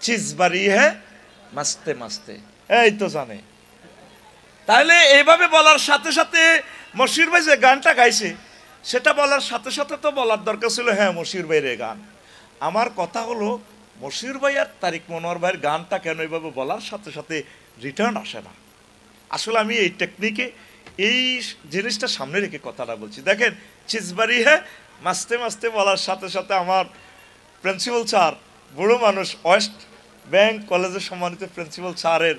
Cheese বাড়ি হ্যাঁ মাস্তে মাস্তে, এই তো জানে। তাহলে এইভাবে বলার সাথে সাথে মশিউর ভাই যে গানটা গাইছে সেটা বলার সাথে সাথে তো বলার দরকার ছিল হ্যাঁ মশিউর ভাইয়ের গান। আমার কথা হলো মশিউর ভাই আর তারিক মনোয়ার ভাইয়ের গানটা কেন এইভাবে বলার সাথে সাথে রিটার্ন আসে না? আসলে আমি এই টেকনিকে এই জিনিসটা সামনে রেখে কথাটা বলছি। দেখেন চিজবাড়ি হ্যাঁ মাস্তে মাস্তে বলার সাথে সাথে আমার প্রিন্সিপাল স্যার, বুড়ো মানুষ, ওয়েস্ট ব্যাংক কলেজের সম্মানিত প্রিন্সিপাল স্যারের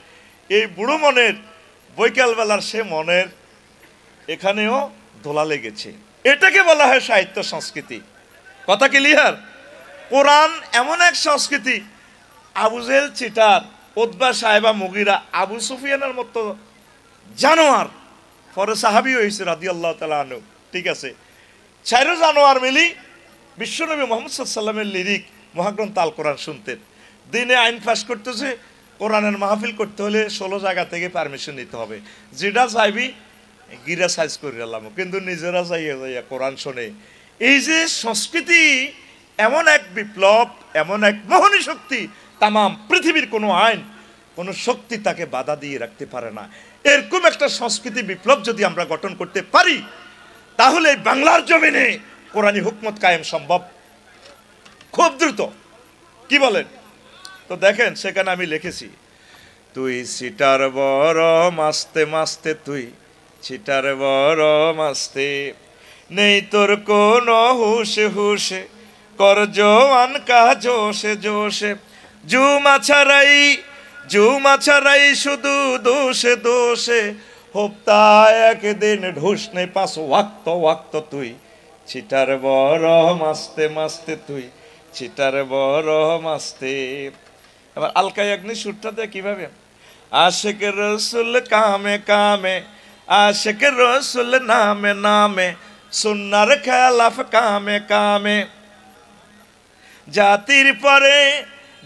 এই বুড়ো মনের বৈকালবেলার সে মনের এখানেও দোলা লেগেছে। এটাকে বলা হয় সাহিত্য সংস্কৃতি। কথা ক্লিয়ার? কোরআন এমন এক সংস্কৃতি, আবু জেহেল চিটার, উতবা সাহেবা মুগিরা, আবু সুফিয়ানের মতো জানোয়ার পরে সাহাবী হয়েছে রাদিয়াল্লাহু তাআলা আনহু, ঠিক আছে? চাইরো জানোয়ার মিলি বিশ্বনবী মুহাম্মদ সাল্লাল্লাহু আলাইহি ওয়াসাল্লামের লিরিক মহাগ্রন্থ আল কোরআন শুনতেন। দিনে আইন পাস করতেছে, কোরআনের মাহফিল করতে হলে 16 জায়গা থেকে পারমিশন নিতে হবে। যেটা চাইবি গিরা সাইজ করে এলাম, কিন্তু নিজেরা যাইয়া যাইয়া কোরআন শোনে। এই যে সংস্কৃতি এমন এক বিপ্লব, এমন এক মোহনী শক্তি, তামাম পৃথিবীর কোনো আইন, কোনো শক্তি তাকে বাধা দিয়ে রাখতে পারে না। এরকম একটা সংস্কৃতি বিপ্লব যদি আমরা গঠন করতে পারি তাহলে বাংলার জমিনে কোরআনী হুকমত কায়েম সম্ভব খুব দ্রুত। কি বলেন? তো দেখেন সেখানে আমি লিখেছি, তুই সিটার বড় মাস্তে মাস্তে, তুই সিটার বড় মাস্তে, নেই তোর কোনো হুশে হুশে, কর জওয়ান কা জোশে জোশে, জুমা ছাড়াই শুধু দোষে দোষে, হপ্তা একদিন ঢুসনে পাঁচ ওয়াক্ত ওয়াক্ত, তুই ছিটার বড় মাস্তে মাস্তে, তুই ছিটার বড় মাস্তে। এবার আলকা ইয়াগনি সুরটা দেয় কিভাবে, আশেক রসুল কামে কামে, আশেক রসুল নামে নামে, সুন্নার খেলাফ কামে কামে,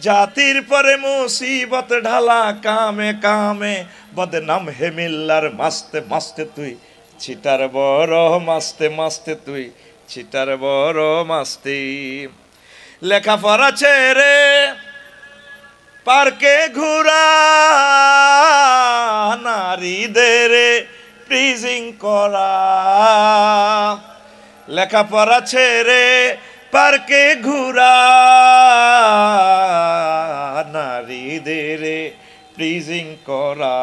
জাতির পরে মুসিবত ঢালা কামে কামে, বদনাম হে মিল্লার মাস্তে মাস্তে, তুই ছিটার বড় মাস্তে মাস্তে, তুই ছিটার বড় মাস্তি। লেখাপড়া ছেড়ে পার্কে ঘুরা, নারীদের প্রিজিং করা, লেখাপড়া ছেড়ে পার্কে ঘুরা, নারীদের প্রিজিং করা,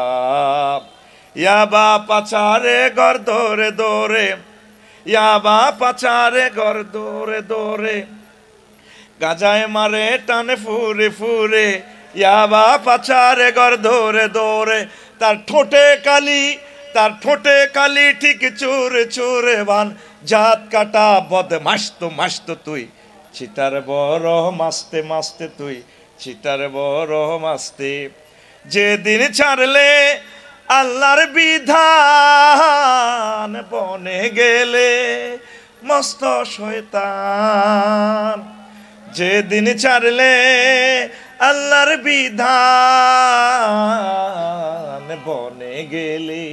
ইয়াবা পাচারে ঘর দৌড়ে দৌড়ে, ইয়াবা পাচারে ঘর দৌড়ে দৌড়ে, গাজায় মারে টানে ফুরে ফুরে, ইয়াবা পাচারে ঘর দৌড়ে দৌড়ে, তার ঠোঁটে কালি ঠিক চুরে চুরে বান, জাত কাটা বদমাস তো মাস্ত, তুই ছিটার বড় মাস্তে মাস্তে, তুই ছিটার বড় মাস্তে। যেদিন ছাড়লে আল্লাহর বিধান, বনে গেলে মস্ত শয়তান, যেদিন ছাড়লে আল্লাহর বিধান, বনে গেলে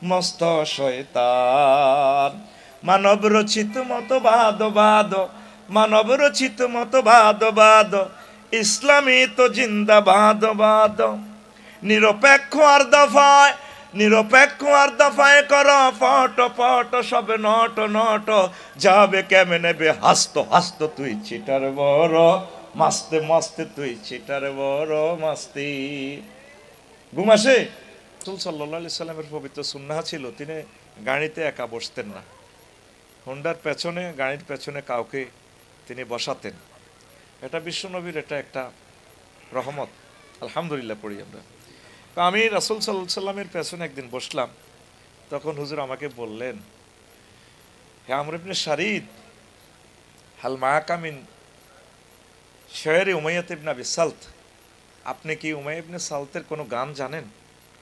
মস্ত শয়তান। মানব রচিত মতবাদ বাদ, মানব রচিত মতবাদ বাদ, ইসলামী তো জিন্দাবাদ বাদ, নিরপেক্ষ আর দফায় কর ফট ফট, সব নট নট, যাবে কেমনে বে হাসত হাসত, তুই ছিটার বড় মাস্তে মাস্তে, তুই ছিটার বড় মাস্তি। ঘুম আসে? রাসূল সাল্লাল্লাহু আলাইহি সাল্লামের পবিত্র সুন্নাহ ছিল তিনি গাড়িতে একা বসতেন না, হোন্ডার পেছনে, গাড়ির পেছনে কাউকে তিনি বসাতেন। এটা বিশ্বনবীর এটা একটা রহমত, আলহামদুলিল্লাহ পড়ি আমরা। তো আমি রাসূল সাল্লাল্লাহু আলাইহি সাল্লামের পেছনে একদিন বসলাম, তখন হুজুর আমাকে বললেন, হে আমর ইবনে শারিদ, হাল মাআকা মিন শায়রি উমাইয়া ইবনে আবি সালত, আপনি কি উমাইয়া ইবনে সালতের কোনো গান জানেন,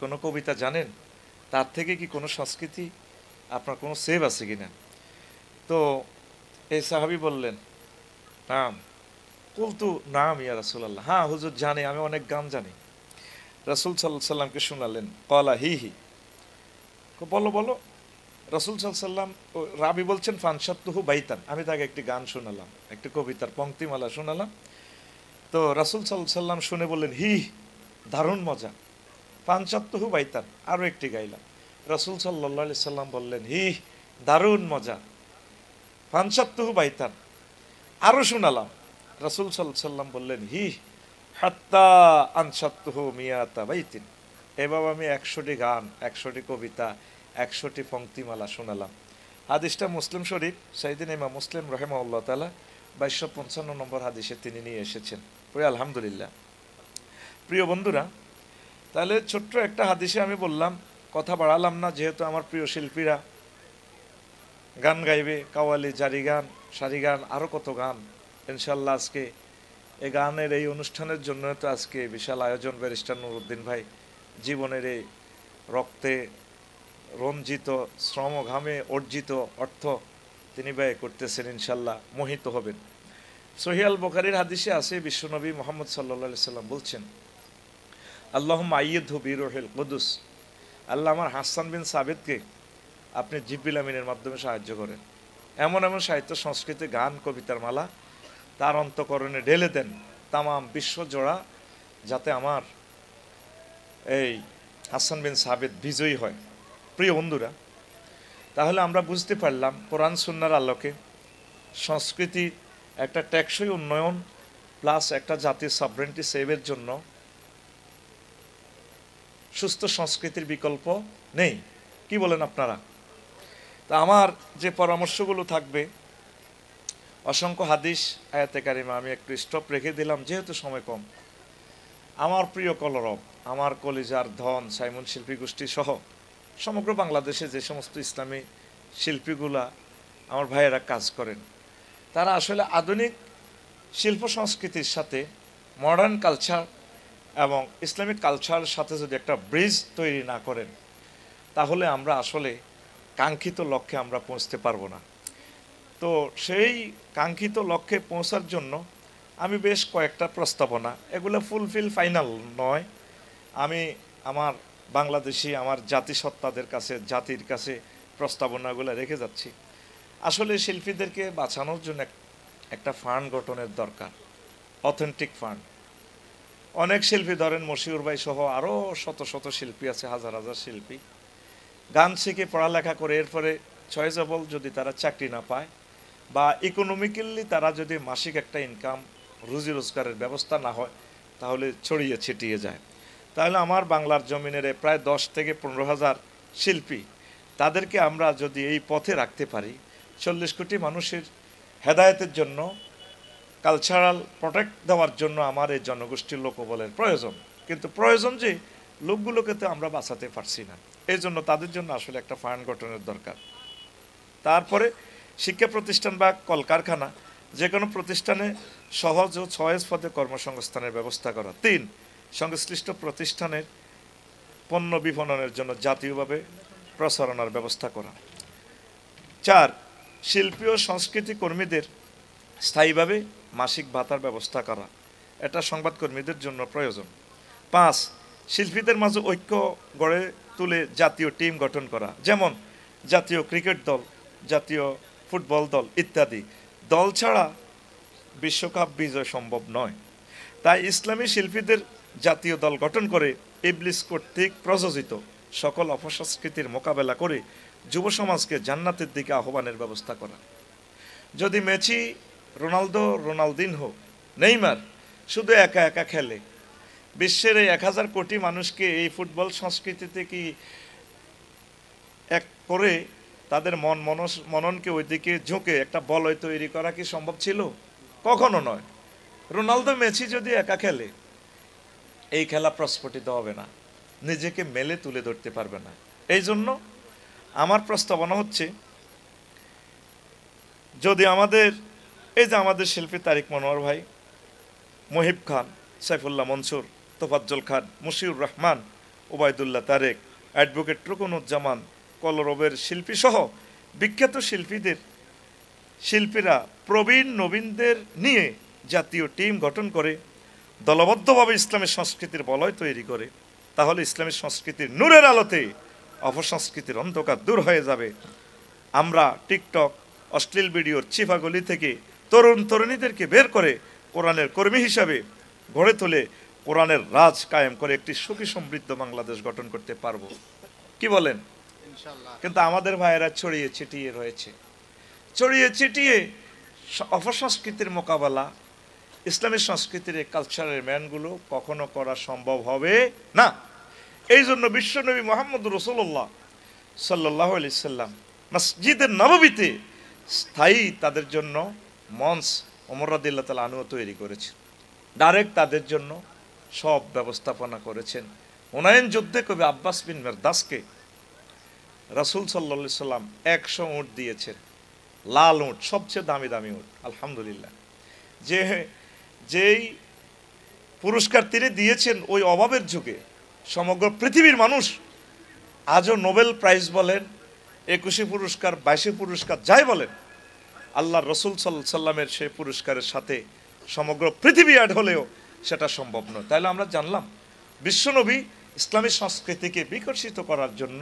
কোনো কবিতা জানেন? তার থেকে কি কোনো সংস্কৃতি আপনার কোনো সেভ আছে কিনা? তো এই সাহাবী বললেন, নাম। কুলতু নাম ইয়া রাসূলুল্লাহ, হ্যাঁ হুজুর জানি, আমি অনেক গান জানি। রাসূল সাল্লাল্লাহু আলাইহি সাল্লামকে শোনালেন, ক্বালা হি হি, বলো বলো। রাসূল সাল্লাল্লাহু আলাইহি সাল্লাম, রাবি বলছেন ফানশাতুহু বাইতান, আমি তাকে একটি গান শোনালাম, একটি কবিতার পংক্তিমালা শোনালাম। তো রাসূল সাল্লাল্লাহু আলাইহি সাল্লাম শুনে বললেন, হি দারুণ মজা। পাঞ্চাত্তহু বাইতান, আরও একটি গাইলাম। রাসূল সাল্লাল্লাহু আলাইহি সাল্লাম বললেন, হি দারুণ মজা। পাঞ্চাত্তহু বাইতান, আরও শোনালাম। রাসূল সাল্লাল্লাহু আলাইহি সাল্লাম বললেন, হি হাত্তা আনসাত্তহু মিয়াতা বাইতিন। এভাবে আমি 100টি গান, 100টি কবিতা, 100টি পংক্তিমালা শোনালাম। হাদিসটা মুসলিম শরীফ, সাইয়েদিনা ইমাম মুসলিম রাহিমাহুল্লাহ তাআলা 2255 নম্বর হাদিসে তিনি নিয়ে এসেছেন। আলহামদুলিল্লাহ। প্রিয় বন্ধুরা, তাহলে ছোট্ট একটা হাদিসে আমি বললাম, কথা বাড়ালাম না, যেহেতু আমার প্রিয় শিল্পীরা গান গাইবে, কাওয়ালি, জারি গান, সারি গান, আরও কত গান ইনশাল্লাহ। আজকে এই গানের এই অনুষ্ঠানের জন্য তো আজকে বিশাল আয়োজন। ব্যারিস্টার নুরউদ্দিন ভাই জীবনের এই রক্তে রঞ্জিত, শ্রম ঘামে অর্জিত অর্থ তিনি ব্যয় করতেছেন, ইনশাল্লাহ মোহিত হবেন। সহিহ আল বুখারীর হাদিসে আছে, বিশ্বনবী মুহাম্মদ সাল্লাল্লাহু আলাইহি সাল্লাম বলছেন, আল্লাহুম্মা আইয়িদহু বিরূহিল কুদুস। আল্লাহ আমার হাসান বিন সাবিতকে আপনি জিবরিল আমিনের মাধ্যমে সাহায্য করেন। এমন এমন সাহিত্য, সংস্কৃতি, গান, কবিতার মালা তার অন্তঃকরণে ঢেলে দেন, তামাম বিশ্ব জোড়া, যাতে আমার এই হাসান বিন সাবিত বিজয়ী হয়। প্রিয় বন্ধুরা, তাহলে আমরা বুঝতে পারলাম কোরআন সুন্নাহর আলোকে সংস্কৃতি একটা টেকসই উন্নয়ন প্লাস একটা জাতির সভরেন্টি সেভের জন্য সুস্থ সংস্কৃতির বিকল্প নেই। কি বলেন আপনারা? তা আমার যে পরামর্শগুলো থাকবে, অসংখ্য হাদিস, আয়াতে কারিমা, আমি একটু স্টপ রেখে দিলাম যেহেতু সময় কম। আমার প্রিয় কলরব, আমার কলিজার ধন সাইমন শিল্পী গোষ্ঠী সহ সমগ্র বাংলাদেশে যে সমস্ত ইসলামী শিল্পীগুলা আমার ভাইয়েরা কাজ করেন, তারা আসলে আধুনিক শিল্প সংস্কৃতির সাথে মডার্ন কালচার এবং ইসলামিক কালচারের সাথে যদি একটা ব্রিজ তৈরি না করেন, তাহলে আমরা আসলে কাঙ্ক্ষিত লক্ষ্যে আমরা পৌঁছতে পারবো না। তো সেই কাঙ্ক্ষিত লক্ষ্যে পৌঁছার জন্য আমি বেশ কয়েকটা প্রস্তাবনা, এগুলো ফুলফিল ফাইনাল নয়, আমি আমার বাংলাদেশি আমার জাতিসত্তাদের কাছে, জাতির কাছে প্রস্তাবনাগুলো রেখে যাচ্ছি। আসলে শিল্পীদেরকে বাঁচানোর জন্য একটা ফান্ড গঠনের দরকার, অথেন্টিক ফান্ড। অনেক শিল্পী, ধরেন মশিউর ভাই সহ আরও শত শত শিল্পী আছে, হাজার হাজার শিল্পী গান শিখে পড়ালেখা করে এরপরে চয়েজেবল যদি তারা চাকরি না পায় বা ইকোনমিক্যালি তারা যদি মাসিক একটা ইনকাম, রুজি রোজগারের ব্যবস্থা না হয়, তাহলে ছড়িয়ে ছিটিয়ে যায়। তাহলে আমার বাংলার জমিনের প্রায় 10 থেকে 15,000 শিল্পী, তাদেরকে আমরা যদি এই পথে রাখতে পারি, 40 কোটি মানুষের হেদায়েতের জন্য, কালচারাল প্রোটেক্ট দেওয়ার জন্য আমার এই জনগোষ্ঠীর লোকবলের প্রয়োজন। কিন্তু প্রয়োজন যে লোকগুলোকে তো আমরা বাঁচাতে পারছি না, এই জন্য তাদের জন্য আসলে একটা ফান্ড গঠনের দরকার। তারপরে শিক্ষা প্রতিষ্ঠান বা কলকারখানা, যে কোনো প্রতিষ্ঠানে সহজ ও সহজ পথে কর্মসংস্থানের ব্যবস্থা করা। 3, সংশ্লিষ্ট প্রতিষ্ঠানের পণ্য বিপণনের জন্য জাতীয়ভাবে প্রচারণার ব্যবস্থা করা। 4, শিল্পী ও সংস্কৃতি কর্মীদের স্থায়ীভাবে মাসিক ভাতার ব্যবস্থা করা, এটা সংবাদকর্মীদের জন্য প্রয়োজন। 5, শিল্পীদের মাঝে ঐক্য গড়ে তুলে জাতীয় টিম গঠন করা, যেমন জাতীয় ক্রিকেট দল, জাতীয় ফুটবল দল ইত্যাদি। দল ছাড়া বিশ্বকাপ বিজয় সম্ভব নয়। তাই ইসলামী শিল্পীদের জাতীয় দল গঠন করে ইবলিস কর্তৃক প্রযোজিত সকল অপসংস্কৃতির মোকাবেলা করে যুব সমাজকে জান্নাতের দিকে আহ্বানের ব্যবস্থা করা। যদি মেসি, রোনালদো, রোনালদিনহো, নেইমার শুধু একা একা খেলে, বিশ্বের এই 1000 কোটি মানুষকে এই ফুটবল সংস্কৃতিতে কি এক করে তাদের মননকে ওইদিকে ঝুঁকে একটা বলয় তৈরি করা কি সম্ভব ছিল? কখনো নয়। রোনালদো, মেসি যদি একা খেলে, এই খেলা প্রস্ফুটিত হবে না, নিজেকে মেলে তুলে ধরতে পারবে না। এই জন্য আমার প্রস্তাবনা হচ্ছে, যদি আমাদের এই যে আমাদের শিল্পী তারিক মনোয়ার ভাই, মহিব খান, সাইফুল্লাহ মনসুর, তোফাজ্জল খান, মুশিউর রহমান, ওবায়দুল্লাহ তারেক, অ্যাডভোকেট রুকনুজ্জামান, কলরবের শিল্পী সহ বিখ্যাত শিল্পীরা প্রবীণ নবীনদের নিয়ে জাতীয় টিম গঠন করে দলবদ্ধভাবে ইসলামী সংস্কৃতির বলয় তৈরি করে, তাহলে ইসলামী সংস্কৃতির নূরের আলোতে অপসংস্কৃতির অন্ধকার দূর হয়ে যাবে। আমরা টিকটক, অশ্লীল ভিডিওর চিফাগলি থেকে তরুণ তরুণীদেরকে বের করে কোরআনের কর্মী হিসাবে গড়ে তুলে কোরআনের রাজ কায়েম করে একটি সুখী সমৃদ্ধ বাংলাদেশ গঠন করতে পারবো। কি বলেন? কিন্তু আমাদের ভাইয়েরা ছড়িয়ে ছিটিয়ে রয়েছে, ছড়িয়ে ছিটিয়ে অপসংস্কৃতির মোকাবেলা ইসলামী সংস্কৃতির এই কালচারের ম্যানগুলো কখনো করা সম্ভব হবে না। এই জন্য বিশ্বনবী মুহাম্মদ রাসূলুল্লাহ সাল্লাল্লাহু আলাইহি সাল্লাম মসজিদে নববীতে স্থায়ী তাদের জন্য মঞ্চ ওমর রাদিয়াল্লাহু তাআলা আনহু তৈরি করেছেন, ডাইরেক্ট তাদের জন্য সব ব্যবস্থাপনা করেছেন। হুনাইন যুদ্ধে কবি আব্বাস বিন মিরদাসকে রাসূল সাল্লাল্লাহু আলাইহি সাল্লাম 100 উট দিয়েছেন, লাল উট, সবচেয়ে দামি দামি উট। আলহামদুলিল্লাহ, যেই পুরস্কার তিনি দিয়েছেন ওই অভাবের যুগে সমগ্র পৃথিবীর মানুষ আজও নোবেল প্রাইজ বলেন, 21 পুরস্কার, 22 পুরস্কার, যাই বলেন, আল্লাহ রসুল সাল্লাল্লাহু আলাইহি সাল্লামের সেই পুরস্কারের সাথে সমগ্র পৃথিবী অ্যাড হলেও সেটা সম্ভব নয়। তাহলে আমরা জানলাম বিশ্বনবী ইসলামী সংস্কৃতিকে বিকশিত করার জন্য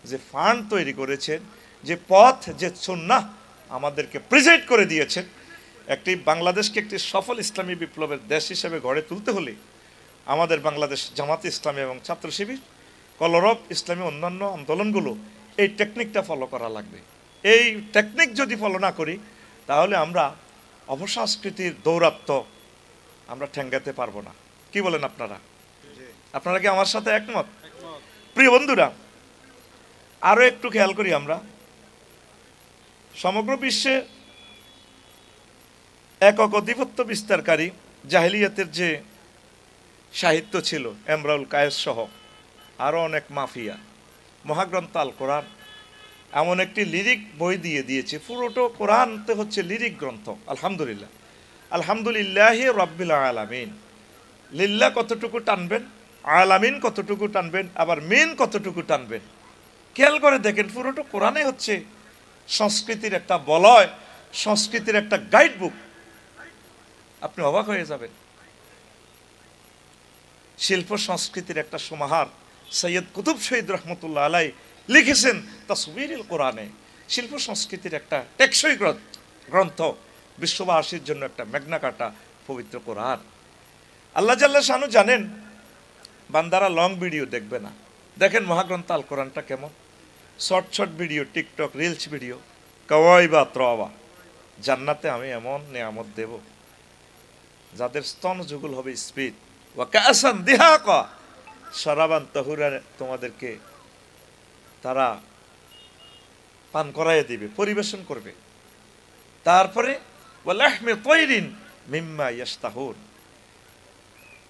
যে ফান্ড তৈরি করেছেন, যে পথ, যে সুন্নাহ আমাদেরকে প্রেজেন্ট করে দিয়েছেন, একটি বাংলাদেশকে একটি সফল ইসলামী বিপ্লবের দেশ হিসেবে গড়ে তুলতে হলে আমাদের বাংলাদেশ জামাতে ইসলামী এবং ছাত্র শিবির, কলরব, ইসলামী অন্যান্য আন্দোলনগুলো এই টেকনিকটা ফলো করা লাগবে। এই টেকনিক যদি ফলো না করি তাহলে আমরা অপসংস্কৃতির দৌরাত্ম্য আমরা ঠেঙ্গাতে পারবো না। কি বলেন আপনারা? আপনারা কি আমার সাথে একমত? প্রিয় বন্ধুরা, আরো একটু খেয়াল করি আমরা, সমগ্র বিশ্বে একক আধিপত্য বিস্তারকারী জাহিলিয়াতের যে সাহিত্য ছিল, এমরাউল কায়েস সহ আরও অনেক মাফিয়া, মহাগ্রন্থ আল কোরআন এমন একটি লিরিক বই দিয়ে দিয়েছে। পুরোটো কোরআনতে হচ্ছে লিরিক গ্রন্থ। আলহামদুলিল্লাহ, আলহামদুলিল্লাহি রাব্বিল আলামিন। লিল্লাহ কতটুকু টানবেন, আলামিন কতটুকু টানবেন, আবার মিন কতটুকু টানবেন, খেয়াল করে দেখেন। পুরোটো কোরআনে হচ্ছে সংস্কৃতির একটা বলয়, সংস্কৃতির একটা গাইড বুক। আপনি অবাক হয়ে যাবেন। শিল্প সংস্কৃতির একটা সমাহার সৈয়দ কুতুব শহীদ রহমতুল্লাহ আলাই লিখেছেন তাসবিরুল কোরআনে। শিল্প সংস্কৃতির একটা টেকসই গ্রন্থ, বিশ্ববাসীর জন্য একটা ম্যাগনা কাটা পবিত্র কোরআন। আল্লাহ জাল্লা শানু জানেন বান্দারা লং ভিডিও দেখবে না। দেখেন মহাগ্রন্থ আল কোরআনটা কেমন, short short video, TikTok reels video, kawaii বা ত্রবা। জান্নাতে আমি এমন নিয়ামত দেব যাদের স্তন যুগল হবে স্পিড, ওয়া কাসান দিহাকা, শরাবান তাহুরা, তোমাদেরকে তারা পান করাইয়ে দিবে, পরিবেশন করবে। তারপরে ওয়া লাহমি তায়রিন মিম্মা ইয়াশতাহুন।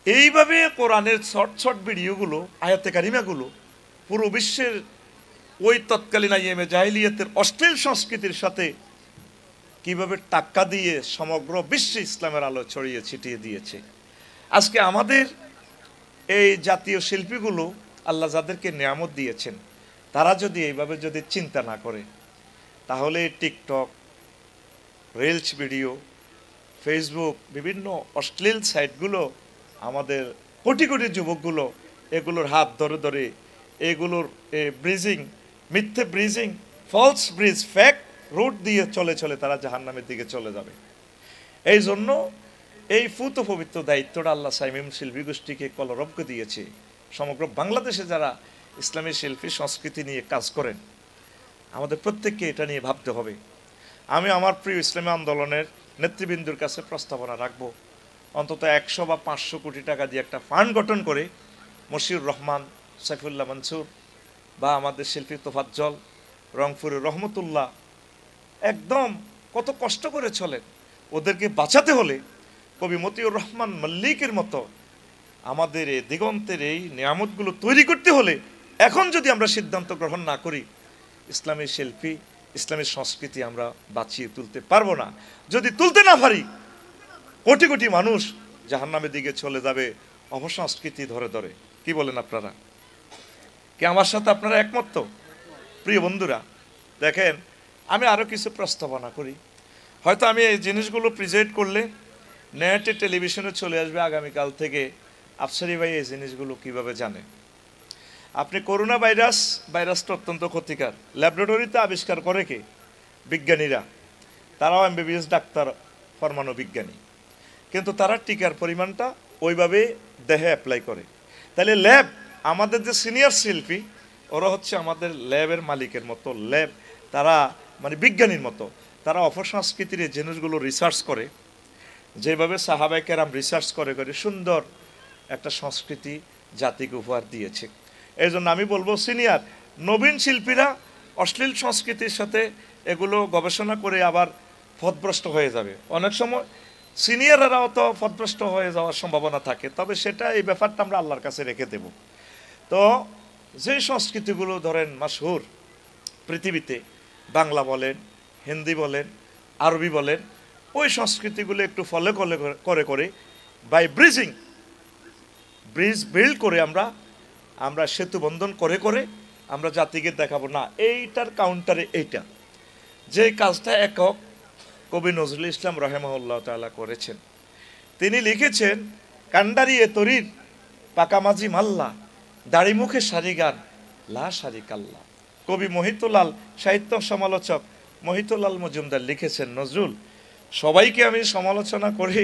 এইভাবে কোরআনের শর্ট শর্ট ভিডিওগুলো, আয়াতে কারিমাগুলো পুরো বিশ্বের ওই তৎকালীন আইএমএ জাহিলিয়াতের অশ্লীল সংস্কৃতির সাথে কিভাবে টাক্কা দিয়ে সমগ্র বিশ্বে ইসলামের আলো ছড়িয়ে ছিটিয়ে দিয়েছে। আজকে আমাদের এই জাতীয় শিল্পীগুলো আল্লাহ যাদেরকে নিয়ামত দিয়েছেন, তারা যদি এইভাবে যদি চিন্তা না করে, তাহলে টিকটক, রিলস ভিডিও, ফেসবুক, বিভিন্ন অশ্লীল সাইটগুলো আমাদের কোটি কোটি যুবকগুলো এগুলোর হাত ধরে ধরে এগুলোর ব্রিজিং, মিথ্যে ব্রিজিং, ফলস ব্রিজ, ফ্যাক রুট দিয়ে চলে চলে তারা জাহান্নামের দিকে চলে যাবে। এই জন্য এই ফুত পবিত্র দায়িত্বটা আল্লাহ সাইমিম শিল্পী গোষ্ঠীকে কলরবকে দিয়েছে। সমগ্র বাংলাদেশে যারা ইসলামী শিল্পী সংস্কৃতি নিয়ে কাজ করেন, আমাদের প্রত্যেককে এটা নিয়ে ভাবতে হবে। আমি আমার প্রিয় ইসলামী আন্দোলনের নেতৃবৃন্দুর কাছে প্রস্তাবনা রাখবো, অন্তত 100 বা 500 কোটি টাকা দিয়ে একটা ফান্ড গঠন করে মশিউর রহমান, সাইফুল্লাহ মনসুর বা আমাদের শিল্পী তোফাজ্জল, রংপুরের রহমতুল্লাহ একদম কত কষ্ট করে চলেন, ওদেরকে বাঁচাতে হলে কবি মতিউর রহমান মল্লিকের মতো আমাদের এই দিগন্তের এই নিয়ামতগুলো তৈরি করতে হলে এখন যদি আমরা সিদ্ধান্ত গ্রহণ না করি, ইসলামী শিল্পী, ইসলামী সংস্কৃতি আমরা বাঁচিয়ে তুলতে পারবো না। যদি তুলতে না পারি, কোটি কোটি মানুষ জাহান্নামের দিকে চলে যাবে অপসংস্কৃতি ধরে ধরে। কি বলেন আপনারা? কি আমার সাথে আপনারা একমত তো? প্রিয় বন্ধুরা, দেখেন আমি আরও কিছু প্রস্তাবনা করি। হয়তো আমি এই জিনিসগুলো প্রেজেন্ট করলে নেটে, টেলিভিশনে চলে আসবে আগামীকাল থেকে। আফসারি ভাই এই জিনিসগুলো কিভাবে জানে? আপনি করোনা ভাইরাসটা অত্যন্ত ক্ষতিকর। ল্যাবরেটরিতে আবিষ্কার করে কে? বিজ্ঞানীরা। তারাও এমবিবিএস ডাক্তার, ফরমানো বিজ্ঞানী, কিন্তু তারা টিকার পরিমাণটা ওইভাবে দেহে অ্যাপ্লাই করে। তাহলে ল্যাব, আমাদের যে সিনিয়র শিল্পী ওরা হচ্ছে আমাদের ল্যাবের মালিকের মতো, ল্যাব তারা মানে বিজ্ঞানীর মতো, তারা অপসংস্কৃতির এই জিনিসগুলো রিসার্চ করে, যেভাবে সাহাবায়ে কেরাম রিসার্চ করে করে সুন্দর একটা সংস্কৃতি জাতিকে উপহার দিয়েছে। এই জন্য আমি বলবো সিনিয়র নবীন শিল্পীরা অশ্লীল সংস্কৃতির সাথে এগুলো গবেষণা করে আবার পথভ্রষ্ট হয়ে যাবে। অনেক সময় সিনিয়ররাও তো পথভ্রষ্ট হয়ে যাওয়ার সম্ভাবনা থাকে, তবে সেটা এই ব্যাপারটা আমরা আল্লাহর কাছে রেখে দেব। তো যে সংস্কৃতিগুলো ধরেন মাশহুর পৃথিবীতে, বাংলা বলেন, হিন্দি বলেন, আরবি বলেন, ওই সংস্কৃতিগুলো একটু ফলো করে করে বাই ব্রিজ বিল্ড করে আমরা সেতু বন্ধন করে করে আমরা জাতিকে দেখাবো না এইটার কাউন্টারে এইটা। যে কাজটা একক কবি নজরুল ইসলাম রাহিমাহুল্লাহ তাআলা করেছেন। তিনি লিখেছেন, কান্ডারি এ তরির পাকামাজি মাল্লা, দাড়ি মুখে সারি গান লা শারিকাল্লাহ। কবি মহিতুলাল, সাহিত্য সমালোচক মহিতুলাল মজুমদার লিখেছেন, নজরুল, সবাইকে আমি সমালোচনা করে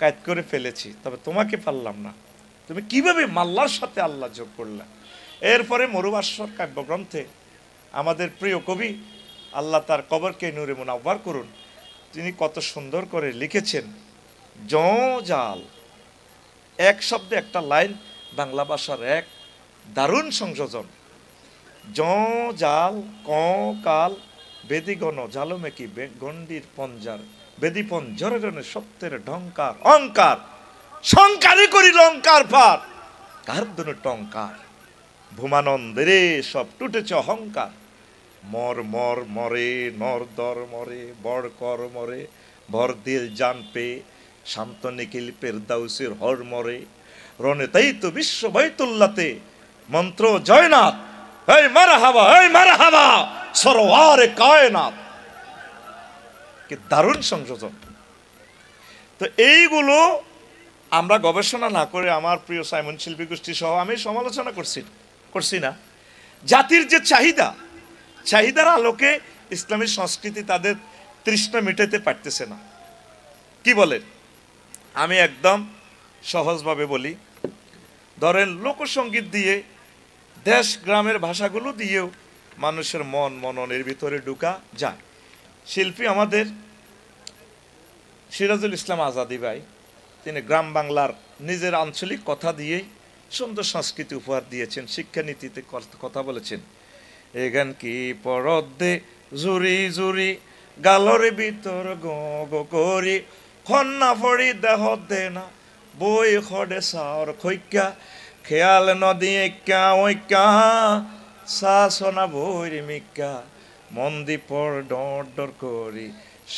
কায়েদ করে ফেলেছি, তবে তোমাকে পারলাম না। তুমি কিভাবে মাল্লার সাথে আল্লাহ যোগ করলা? এরপরে মরুবাসর কাব্যগ্রন্থে আমাদের প্রিয় কবি, আল্লাহ তার কবরকে নূরে মুনাওয়ার করুন, তিনি কত সুন্দর করে লিখেছেন, জাল, এক শব্দে একটা লাইন, বাংলা ভাষার এক দারুণ সংযোজন। জাল কাল বেদিগণ জালমেকি গণ্ডির পঞ্জার, বেদি পঞ্জরের সত্যের ঢঙ্কার অঙ্কার, শঙ্কারে করি লঙ্কার পার, কার দনু টঙ্কার, ভূমানন্দেরে সব টুটেছে অহংকার। মর মর মরে নর দর মরে, বড় কর মরে ভর দিল জান পে, শান্ত নিখিল পেরদাউসের হর মরে, রনে তাই তো বিশ্ব বাইতুল্লাতে মন্ত্র জয়নাথ, এই মারহাবা সরওয়ারে কায়নাত। কি দারুণ সংযোজন! তো এইগুলো আমরা গবেষণা না করে, আমার প্রিয় সাইমন শিল্পী গোষ্ঠী সহ আমি সমালোচনা করছি না, জাতির যে চাহিদার আলোকে ইসলামী সংস্কৃতি তাদের তৃষ্ণা মেটাতে পারতেছে না। কি বলেন? আমি একদম সহজভাবে বলি, ধরেন লোকসঙ্গীত দিয়ে, দেশ গ্রামের ভাষাগুলো দিয়েও মানুষের মননের ভিতরে ঢুকা যায়। শিল্পী আমাদের সিরাজুল ইসলাম আজাদি ভাই, তিনি গ্রাম বাংলার নিজের আঞ্চলিক কথা দিয়েই সুন্দর সংস্কৃতি উপহার দিয়েছেন, শিক্ষানীতিতে কথা বলেছেন। এ গান কি পরদে জুরি জুরি গালরে ভিতর গো করি, খন্না ফড়ি দেহ দে না বই খডে সাওর খৈক্যা, খেয়াল নদী একা ঐক্যা শাসনা বইরে মিক্কা, মন্দি পর ডর করি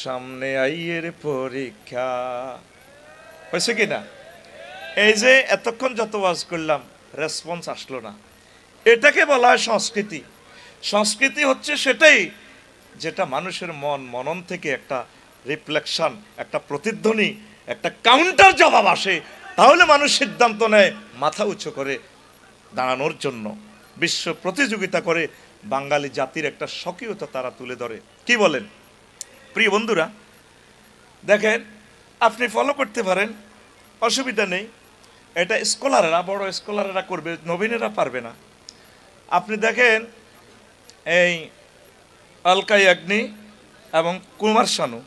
সামনে আইয়ের পরীক্ষা। হয়েছে কি না? এই যে এতক্ষণ যত ওয়াজ করলাম, রেসপন্স আসলো না, এটাকে বলা হয় সংস্কৃতি। সংস্কৃতি হচ্ছে সেটাই যেটা মানুষের মনন থেকে একটা রিফ্লেকশন, একটা প্রতিধ্বনি, একটা কাউন্টার জবাব আসে, তাহলে মানুষ সিদ্ধান্ত নেয় মাথা উঁচু করে দাঁড়ানোর জন্য, বিশ্ব প্রতিযোগিতা করে বাঙালি জাতির একটা স্বকীয়তা তারা তুলে ধরে। কি বলেন প্রিয় বন্ধুরা? দেখেন, আপনি ফলো করতে পারেন, অসুবিধা নেই, এটা স্কলাররা, বড় স্কলাররা করবে, নবীনেরা পারবে না। আপনি দেখেন এই অলকা ইয়াগনি এবং কুমার শানু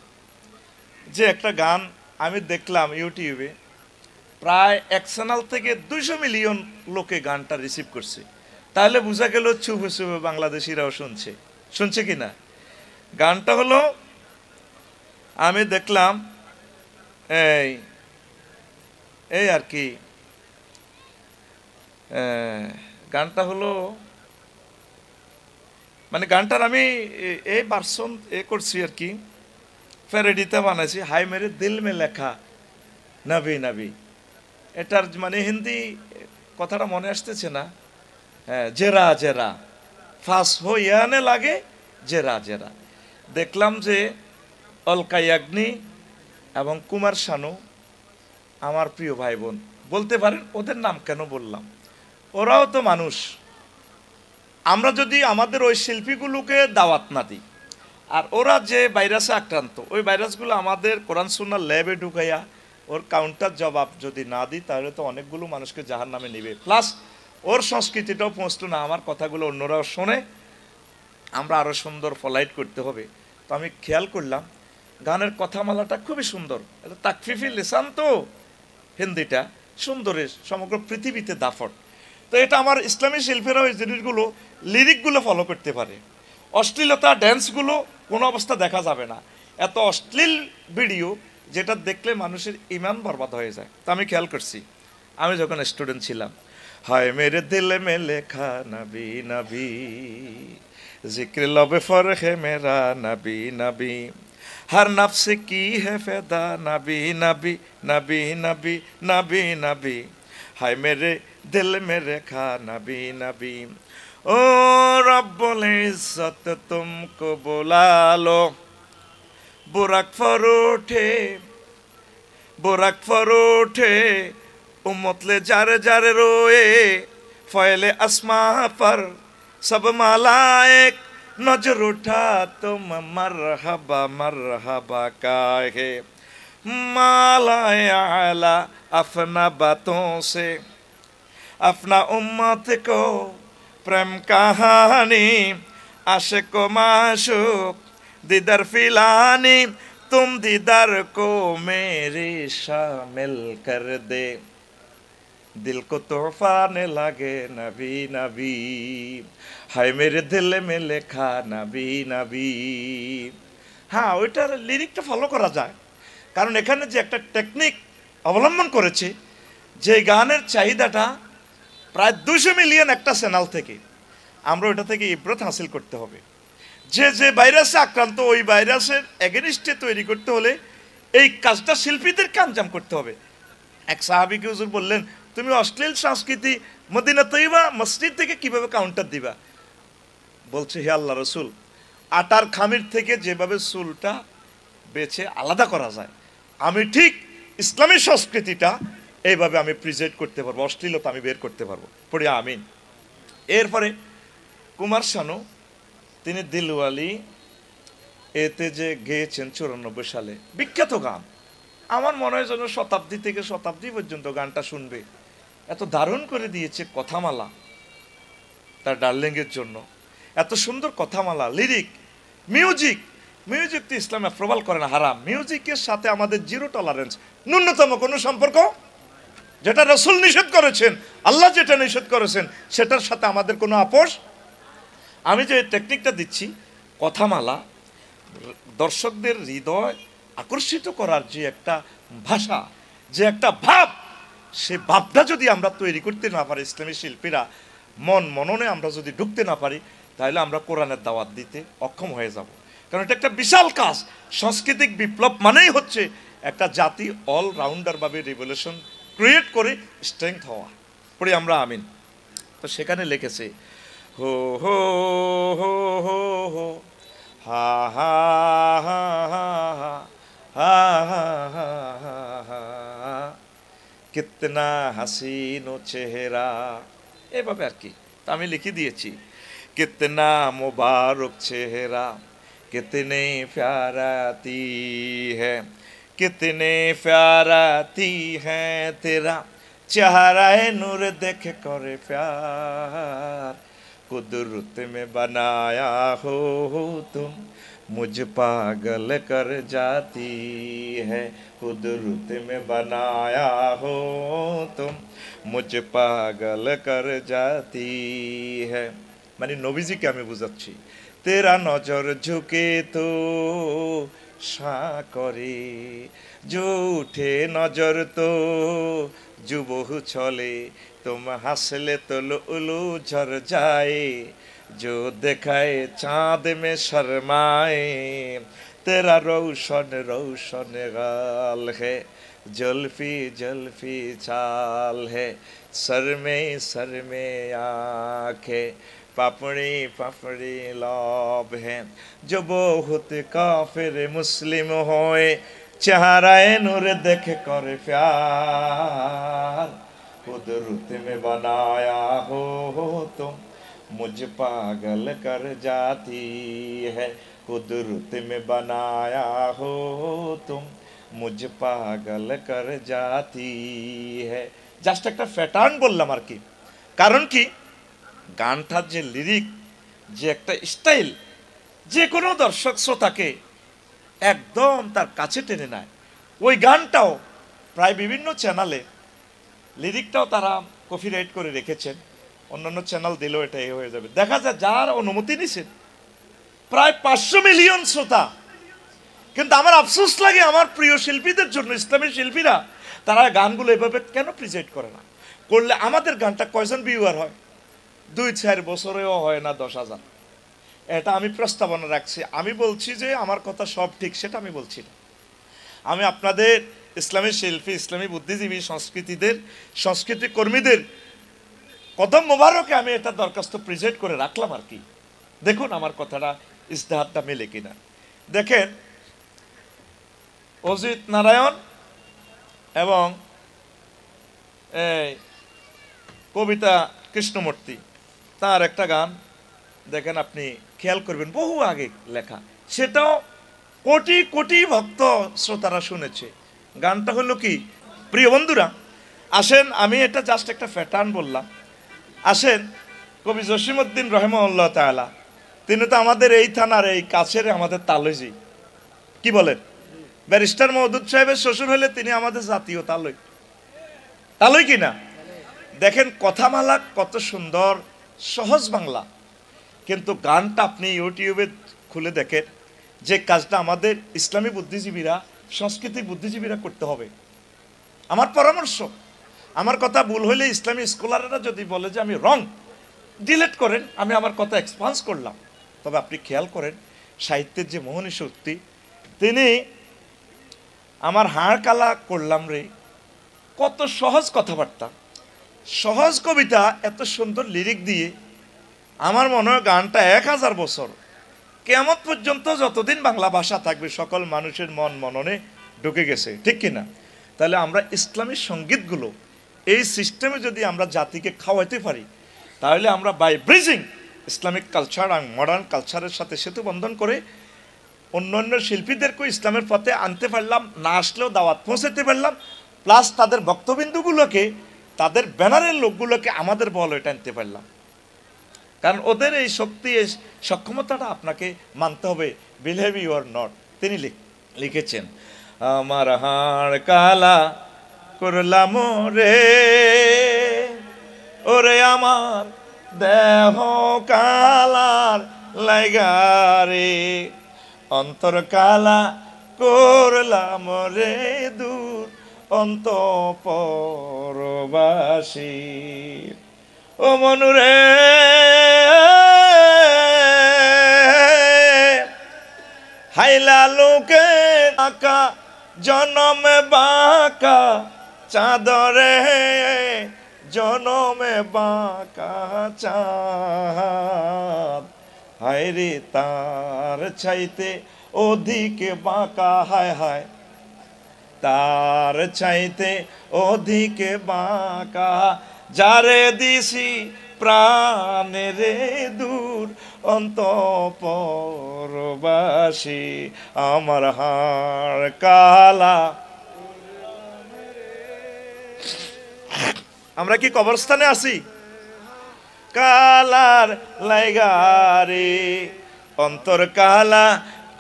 যে একটা গান আমি দেখলাম ইউটিউবে, প্রায় এক চ্যানেল থেকে 200 মিলিয়ন লোকে গানটা রিসিভ করছে। তাহলে বোঝা গেল চুপে চুপে বাংলাদেশিরাও শুনছে কি না? গানটা হলো, আমি দেখলাম এই আর কি, গানটা হলো মানে গানটার আমি এই ভার্সন করছি আর কি, প্যারোডিতে বানাইছি, হাই মেরে দিল মে লেখা নবী নবী। এটার মানে হিন্দি কথাটা মনে আসতেছে না। হ্যাঁ, জেরা জেরা ফাঁস হইয়ানে লাগে জেরা জেরা। দেখলাম যে অলকা ইয়াগনি এবং কুমার শানু আমার প্রিয় ভাই বোন, বলতে পারেন ওদের নাম কেন বললাম, ওরাও তো মানুষ। আমরা যদি আমাদের ওই শিল্পীগুলোকে দাওয়াত না দিই, আর ওরা যে ভাইরাসে আক্রান্ত, ওই ভাইরাসগুলো আমাদের কোরআন সুন্নাহ ল্যাবে ঢুকাইয়া ওর কাউন্টার জবাব যদি না দিই তাহলে তো অনেকগুলো মানুষকে জাহান্নামে নেবে, প্লাস ওর সংস্কৃতিটাও পৌঁছতো না, আমার কথাগুলো অন্যরাও শোনে, আমরা আরও সুন্দর ফলাইট করতে হবে। তো আমি খেয়াল করলাম গানের কথামালাটা খুবই সুন্দর, এটা তাকফিফি লিসান তো হিন্দিটা সুন্দরের সমগ্র পৃথিবীতে দাফট। তো এটা আমার ইসলামী শিল্পীরা ওই জিনিসগুলো লিরিকগুলো ফলো করতে পারে। অশ্লীলতা ড্যান্সগুলো কোনো অবস্থা দেখা যাবে না, এত অশ্লীল ভিডিও যেটা দেখলে মানুষের ইমান বরবাদ হয়ে যায়। তো আমি খেয়াল করছি আমি যখন স্টুডেন্ট ছিলাম, হায় মেরে দিল মে লেখা নবী নবী, जिक्र लब फर्क है मेरा नबी नबी, हर नफ्स की है फैदा नबी नबी नबी नबी नबी नबी, हाय मेरे दिल में रेखा नबी नबी। ओ रब्बुल इज्जत तुमको बुला लो, बुरक फरोठे उम्मत ले जार जार रोए, फैले आसमां पर सब मालाएक नजर उठा तुम मरहबा मरहबा काहे, मालाए आला अपना बातों से अपना उम्मत को प्रेम कहानी, आशिक माशूक दीदार फिलानी, तुम दीदार को मेरे शामिल कर दे, दिल को तोहफाने लगे नबी नबी, हाय मेरे दिल में লেখা নবী নবী। হ্যাঁ, ওইটার লিরিকটা ফলো করা যায়, কারণ এখানে যে একটা টেকনিক অবলম্বন করেছে, যে গানের চাহিদাটা প্রায় 200 মিলিয়ন একটা চ্যানেল থেকে, আমরা ওটা থেকে ইব্রত হাসিল করতে হবে। যে যে ভাইরাসে আক্রান্ত, ওই ভাইরাসের এগেনিস্টে তৈরি করতে হলে এই কাজটা শিল্পীদেরকে আঞ্জাম করতে হবে। এক সাহাবীকে হুজুর বললেন, তুমি অশ্লীল সংস্কৃতি মদিনা তৈবা মসজিদ থেকে কিভাবে কাউন্টার দিবা? বলছে, হে আল্লাহ রসুল, আটার খামির থেকে যেভাবে চুলটা বেছে আলাদা করা যায়, আমি ঠিক ইসলামী সংস্কৃতিটা এইভাবে আমি প্রিজেন্ট করতে পারবো, অশ্লীলতা আমি বের করতে পারবো। পড়ি আমিন। এরপরে কুমার শানু, তিনি দিলওয়ালি এতে যে গেয়েছেন 94 সালে, বিখ্যাত গান। আমার মনে হয় যেন শতাব্দী থেকে শতাব্দী পর্যন্ত গানটা শুনবে, এত দারুণ করে দিয়েছে কথামালা তার ডার্লিংয়ের জন্য। এত সুন্দর কথামালা, লিরিক, মিউজিক তো ইসলাম অ্যাপ্রুভাল করে না, হারাম। মিউজিকের সাথে আমাদের জিরো টলারেন্স, ন্যূনতম কোনো সম্পর্ক, যেটা রাসূল নিষেধ করেছেন, আল্লাহ যেটা নিষেধ করেছেন, সেটার সাথে আমাদের কোনো আপোষ। আমি যে টেকনিকটা দিচ্ছি, কথামালা, দর্শকদের হৃদয় আকর্ষিত করার যে একটা ভাষা, যে একটা ভাব, সে ভাবটা যদি আমরা তৈরি করতে না পারি, ইসলামী শিল্পীরা মননে আমরা যদি ঢুকতে না পারি, তাহলে আমরা কোরআনের দাওয়াত দিতে অক্ষম হয়ে যাব। কারণ এটা একটা বিশাল কাজ। সাংস্কৃতিক বিপ্লব মানেই হচ্ছে একটা জাতি অলরাউন্ডারভাবে রিভলিউশন ক্রিয়েট করে স্ট্রেংথ হওয়া। পড়ি আমরা আমিন। তো সেখানে লিখেছে, হো হো হো হো হো হা হা হা হা হা হা হা হা, কিতনা হাসিন ও চেহারা, এভাবে আর কি। তা আমি লিখে দিয়েছি, कितना मुबारक चेहरा कितने प्याराती है, कितने प्याराती है तेरा चेहरा नूर देख कर प्यार, कुदरत में बनाया हो तुम मुझ पागल कर जाती है, कुदरत में बनाया हो तुम मुझ पागल कर जाती है। মানে নবীজিকে আমি বুঝাচ্ছি, তেরা নজর ঝুঁকে তো শাঁ করে, जो उठे नजर तो जुबहु चले, तुम हंसले तो लुलु झर जाए, जो दिखाए चाँद में शर्माए, तेरा रोशन रोशन गाल है, जुल्फी जुल्फी चाल है, सर में आँखें, पापड़ी पापड़ी लब है, जो बहुत काफिर मुस्लिम होए, चेहराए नूर देख कर प्यार, कुदरत में बनाया हो तुम मुझ पागल कर जाती है, कुदरत में बनाया हो तुम মুঝ পাগল কর জাতি হ্যায়। জাস্ট একটা প্যাটার্ন বললাম আর কি। কারণ কি, গানটার যে লিরিক, যে একটা স্টাইল, যে কোনো দর্শক শ্রোতাকে একদম তার কাছে টেনে নেয়। ওই গানটাও প্রায় বিভিন্ন চ্যানেলে লিরিকটাও তারা কপিরাইট করে রেখেছেন, অন্যান্য চ্যানেল দিলেও এটা এ হয়ে যাবে। দেখা যায় যার অনুমতি নিছেন প্রায় 500 মিলিয়ন শ্রোতা। কিন্তু আমার আফসোস লাগে আমার প্রিয় শিল্পীদের জন্য, ইসলামী শিল্পীরা তারা গানগুলো এভাবে কেন প্রেজেন্ট করে না। করলে আমাদের গানটা কয়জন ভিউয়ার হয়? 2-4 বছরেও হয় না 10,000। এটা আমি প্রস্তাবনা রাখছি। আমি বলছি যে আমার কথা সব ঠিক, সেটা আমি বলছি না। আমি আপনাদের ইসলামী শিল্পী, ইসলামী বুদ্ধিজীবী, সংস্কৃতি কর্মীদের কদম মোবারকে আমি এটা দরখাস্ত প্রেজেন্ট করে রাখলাম আর কি। দেখুন আমার কথাটা ইজতেহাদটা মেলে কিনা। দেখেন, অজিত নারায়ণ এবং এই কবিতা কৃষ্ণমূর্তি, তার একটা গান দেখেন, আপনি খেয়াল করবেন, বহু আগে লেখা, সেটাও কোটি কোটি ভক্ত শ্রোতারা শুনেছে। গানটা হলো কি, প্রিয় বন্ধুরা আসেন, আমি এটা জাস্ট একটা প্যাটার্ন বললাম। আসেন, কবি জসিমউদ্দিন রহমাহুল্লাহ তাআলা, তিনি তো আমাদের এই থানার এই কাছের আমাদের তালইজি, কি বলেন, ব্যারিস্টার মওদুদ সাহেবের শ্বশুর হলে তিনি আমাদের জাতীয় তালই কিনা। দেখেন কথামালা কত সুন্দর, সহজ বাংলা, কিন্তু গানটা আপনি ইউটিউবে খুলে দেখেন, যে কাজটা আমাদের ইসলামী বুদ্ধিজীবীরা, সংস্কৃতি বুদ্ধিজীবীরা করতে হবে। আমার পরামর্শ, আমার কথা ভুল হইলে ইসলামী স্কলাররা যদি বলে যে আমি রং, ডিলিট করেন, আমি আমার কথা এক্সপান্স করলাম। তবে আপনি খেয়াল করেন সাহিত্যের যে মোহনী শক্তি, তিনি আমার হাড় কালা করলাম রে, কত সহজ কথাবার্তা, সহজ কবিতা, এত সুন্দর লিরিক দিয়ে আমার মনে হয় গানটা 1000 বছর কিয়ামত পর্যন্ত যতদিন বাংলা ভাষা থাকবে সকল মানুষের মন মননে ঢুকে গেছে, ঠিক কিনা। তাহলে আমরা ইসলামী সঙ্গীতগুলো এই সিস্টেমে যদি আমরা জাতিকে খাওয়াইতে পারি, তাহলে আমরা বাই ব্রিজিং ইসলামিক কালচার আর মডার্ন কালচারের সাথে সেতু বন্ধন করে অন্যান্য শিল্পীদেরকেও ইসলামের পথে আনতে পারলাম, না আসলেও দাওয়াত পৌঁছাতে পারলাম, প্লাস তাদের বক্তবিন্দুগুলোকে, তাদের ব্যানারের লোকগুলোকে আমাদের বল এটা আনতে পারলাম। কারণ ওদের এই শক্তি, এই সক্ষমতাটা আপনাকে মানতে হবে, বিলিভ ইউ অর নট। তিনি লিখেছেন, আমার হাড় কালা করলাম রে, ওরে আমার দেহ কালার লাইগারে, অন্তর কালা করলাম রে দূর অন্তঃপরবাসী। ও মনুরে হাইলা লোকে আকা জনমে বাঁকা চাঁদরে, জনমে বাঁকা চাঁদ, হায়রে তার চাইতে অধিক বাঁকা, হায় হায় তার চাইতে অধিক বাঁকা, যারে দিছি প্রাণেরে দূর অন্তঃপরবাসী, আমার হাড় কালা। আমরা কি কবরস্থানে আছি? কালার লাইগারে, অন্তর কালা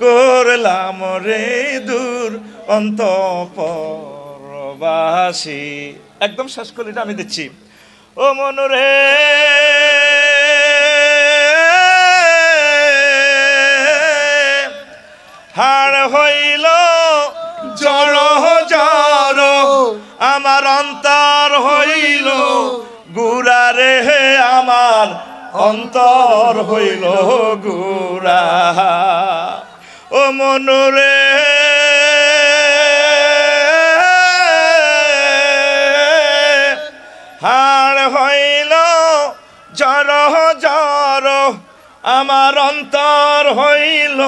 করলাম রে দূর অন্তঃপরবাসী। একদম শেষ কলিটা আমি দিচ্ছি, ও মনুরে হাড় হইল জড় জড়, আমার অন্তর হইল গুড়া রে, আমার অন্তর হইল গুড়া। ও মনুরে হাড় হইল জড় জড়, আমার অন্তর হইল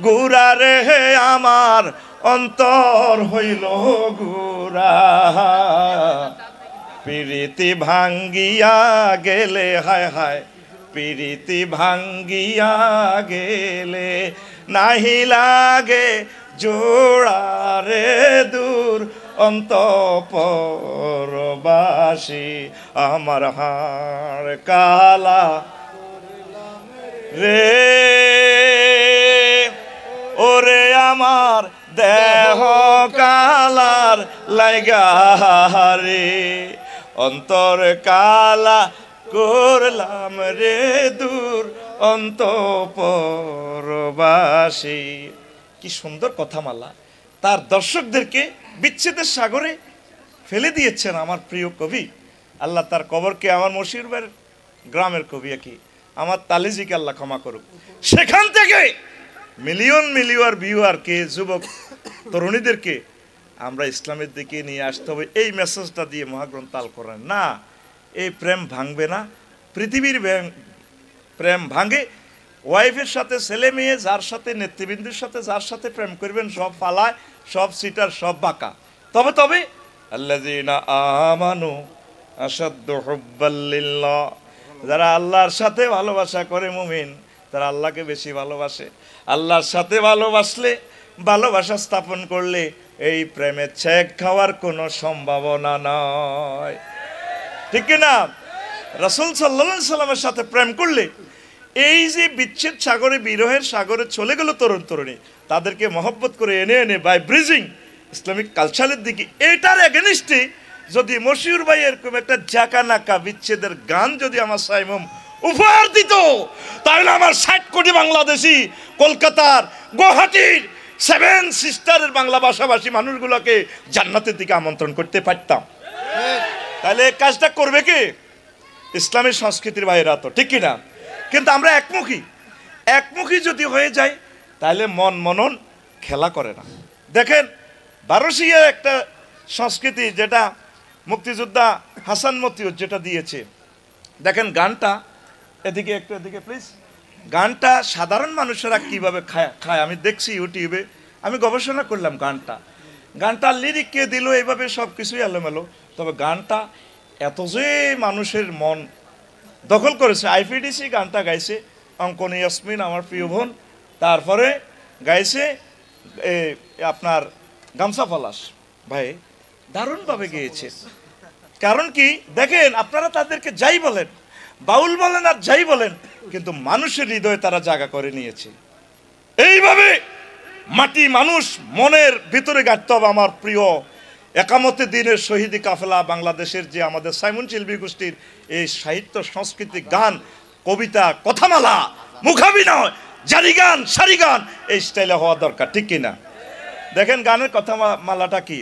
গুড়া রে, আমার অন্তর হইল গুড়া। প্রীতি ভাঙ্গিয়া গেলে, হায় হায় প্রীতি ভাঙ্গিয়া গেলে, নাহি লাগে জোড়ারে দূর অন্তঃপরবাসী আমার হাড় কালা রে ওরে আমার দেহ কালার লাইগারে অন্তর কালা করলাম রে দূর অন্তঃপরবাসী। কি সুন্দর কথামালা, তার দর্শকদেরকে বিচ্ছেদের সাগরে ফেলে দিয়েছেন আমার প্রিয় কবি। আল্লাহ তার কবরকে, আমার মশিউর ভাইয়ের গ্রামের কবি কি আমার তালিজিকে আল্লাহ ক্ষমা করুক। সেখান থেকে মিলিয়ন ভিউয়ারকে, যুবক তরুণীদেরকে আমরা ইসলামের দিকে নিয়ে আসতে হবে এই মেসেজটা দিয়ে মহাগ্রন্থ আল কোরআন। না, এই প্রেম ভাঙবে না, পৃথিবীর প্রেম ভাঙে। ওয়াইফের সাথে ছেলে মেয়ে, যার সাথে নেতৃবৃন্দের সাথে যার সাথে প্রেম করবেন সব ফালায়, সব সিটার, সব বাঁকা। তবে আল্লাযীনা আমানু আশাদ্দু হুব্বাল লিল্লাহ, যারা আল্লাহর সাথে ভালোবাসা করে মুমিন, তারা আল্লাহকে বেশি ভালোবাসে। আল্লাহর সাথে ভালোবাসলে, ভালোবাসা স্থাপন করলে এই প্রেমে ছেক খাওয়ার কোনো সম্ভাবনা নয়, ঠিক না? রাসূল সাল্লাল্লাহু আলাইহি সাল্লামের সাথে প্রেম করলে এই যে বিচ্ছেদ সাগরে, বিরহের সাগরে চলে গেল তরুণ তরুণী, তাদেরকে মহব্বত করে এনে বাই ব্রিজিং ইসলামিক কালচারের দিকে, এটার এগেনিস্টে যদি মশিউর ভাই এরকম একটা জাকানাকা বিচ্ছেদের গান যদি আমার সাইমম উপহার দিত, তাহলে আমার 60 কোটি বাংলাদেশি, কলকাতার, গুয়াহাটির 7 সিস্টারের বাংলা ভাষাভাষী মানুষগুলোকে জান্নাতের দিকে আমন্ত্রণ করতে পারতাম। তাহলে এই কাজটা করবে কে? ইসলামী সংস্কৃতির বাইরে তো, ঠিক কিনা? কিন্তু আমরা একমুখী যদি হয়ে যায় তাহলে মনন খেলা করে না। দেখেন বারোশিয়া একটা সংস্কৃতি, যেটা মুক্তিযোদ্ধা হাসান মতিউর যেটা দিয়েছে, দেখেন গানটা, এদিকে প্লিজ। গানটা সাধারণ মানুষেরা কিভাবে খায় আমি দেখছি ইউটিউবে, আমি গবেষণা করলাম গানটা লিরিক কে দিল, এইভাবে সব কিছুই এলোমেলো। তবে গানটা এত যে মানুষের মন দখল করেছে। আইপিডিসি গানটা গাইছে অঙ্কনী ইয়াসমিন, আমার প্রিয় বোন। তারপরে গাইছে আপনার গামছা পলাশ ভাই, দারুণভাবে গেয়েছে। কারণ কি দেখেন, আপনারা তাদেরকে যাই বলেন, বাউল বলেন আর যাই বলেন, কিন্তু মানুষের হৃদয়ে তারা জায়গা করে নিয়েছে। এইভাবে মাটি মানুষ মনের ভিতরে গাঁথতে হবে। আমার প্রিয় একামতে দিনের শহীদি কাফেলা, বাংলাদেশের যে আমাদের সাইমন চিলবি গোষ্ঠীর এই সাহিত্য, সংস্কৃতি, গান, কবিতা, কথামালা, মুখাভিনয়, জারি গান, সারি গান, এই স্টাইলে হওয়া দরকার, ঠিক কিনা? দেখেন গানের কথামালাটা কি,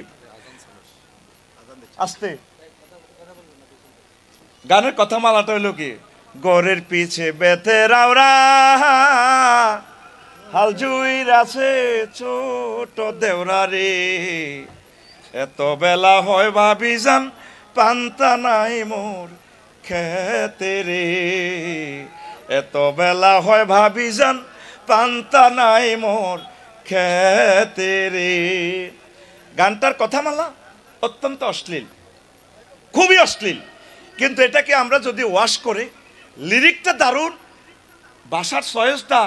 আস্তে। গানের কথামালাটা হলো কি, গরের পিছে বেতে রাওরা হাল জুইর আছে ছোট দেওরা রে, এত বেলা হয় ভাবি যান পান্তা নাই মোর খেতে রে, এত বেলা হয় ভাবি যান পান্তা নাই মোর খেতে রে। গানটার কথামালা অত্যন্ত অশ্লীল, খুবই অশ্লীল, কিন্তু এটাকে আমরা যদি ওয়াশ করে, লিরিকটা দারুণ, ভাষার চয়েসটা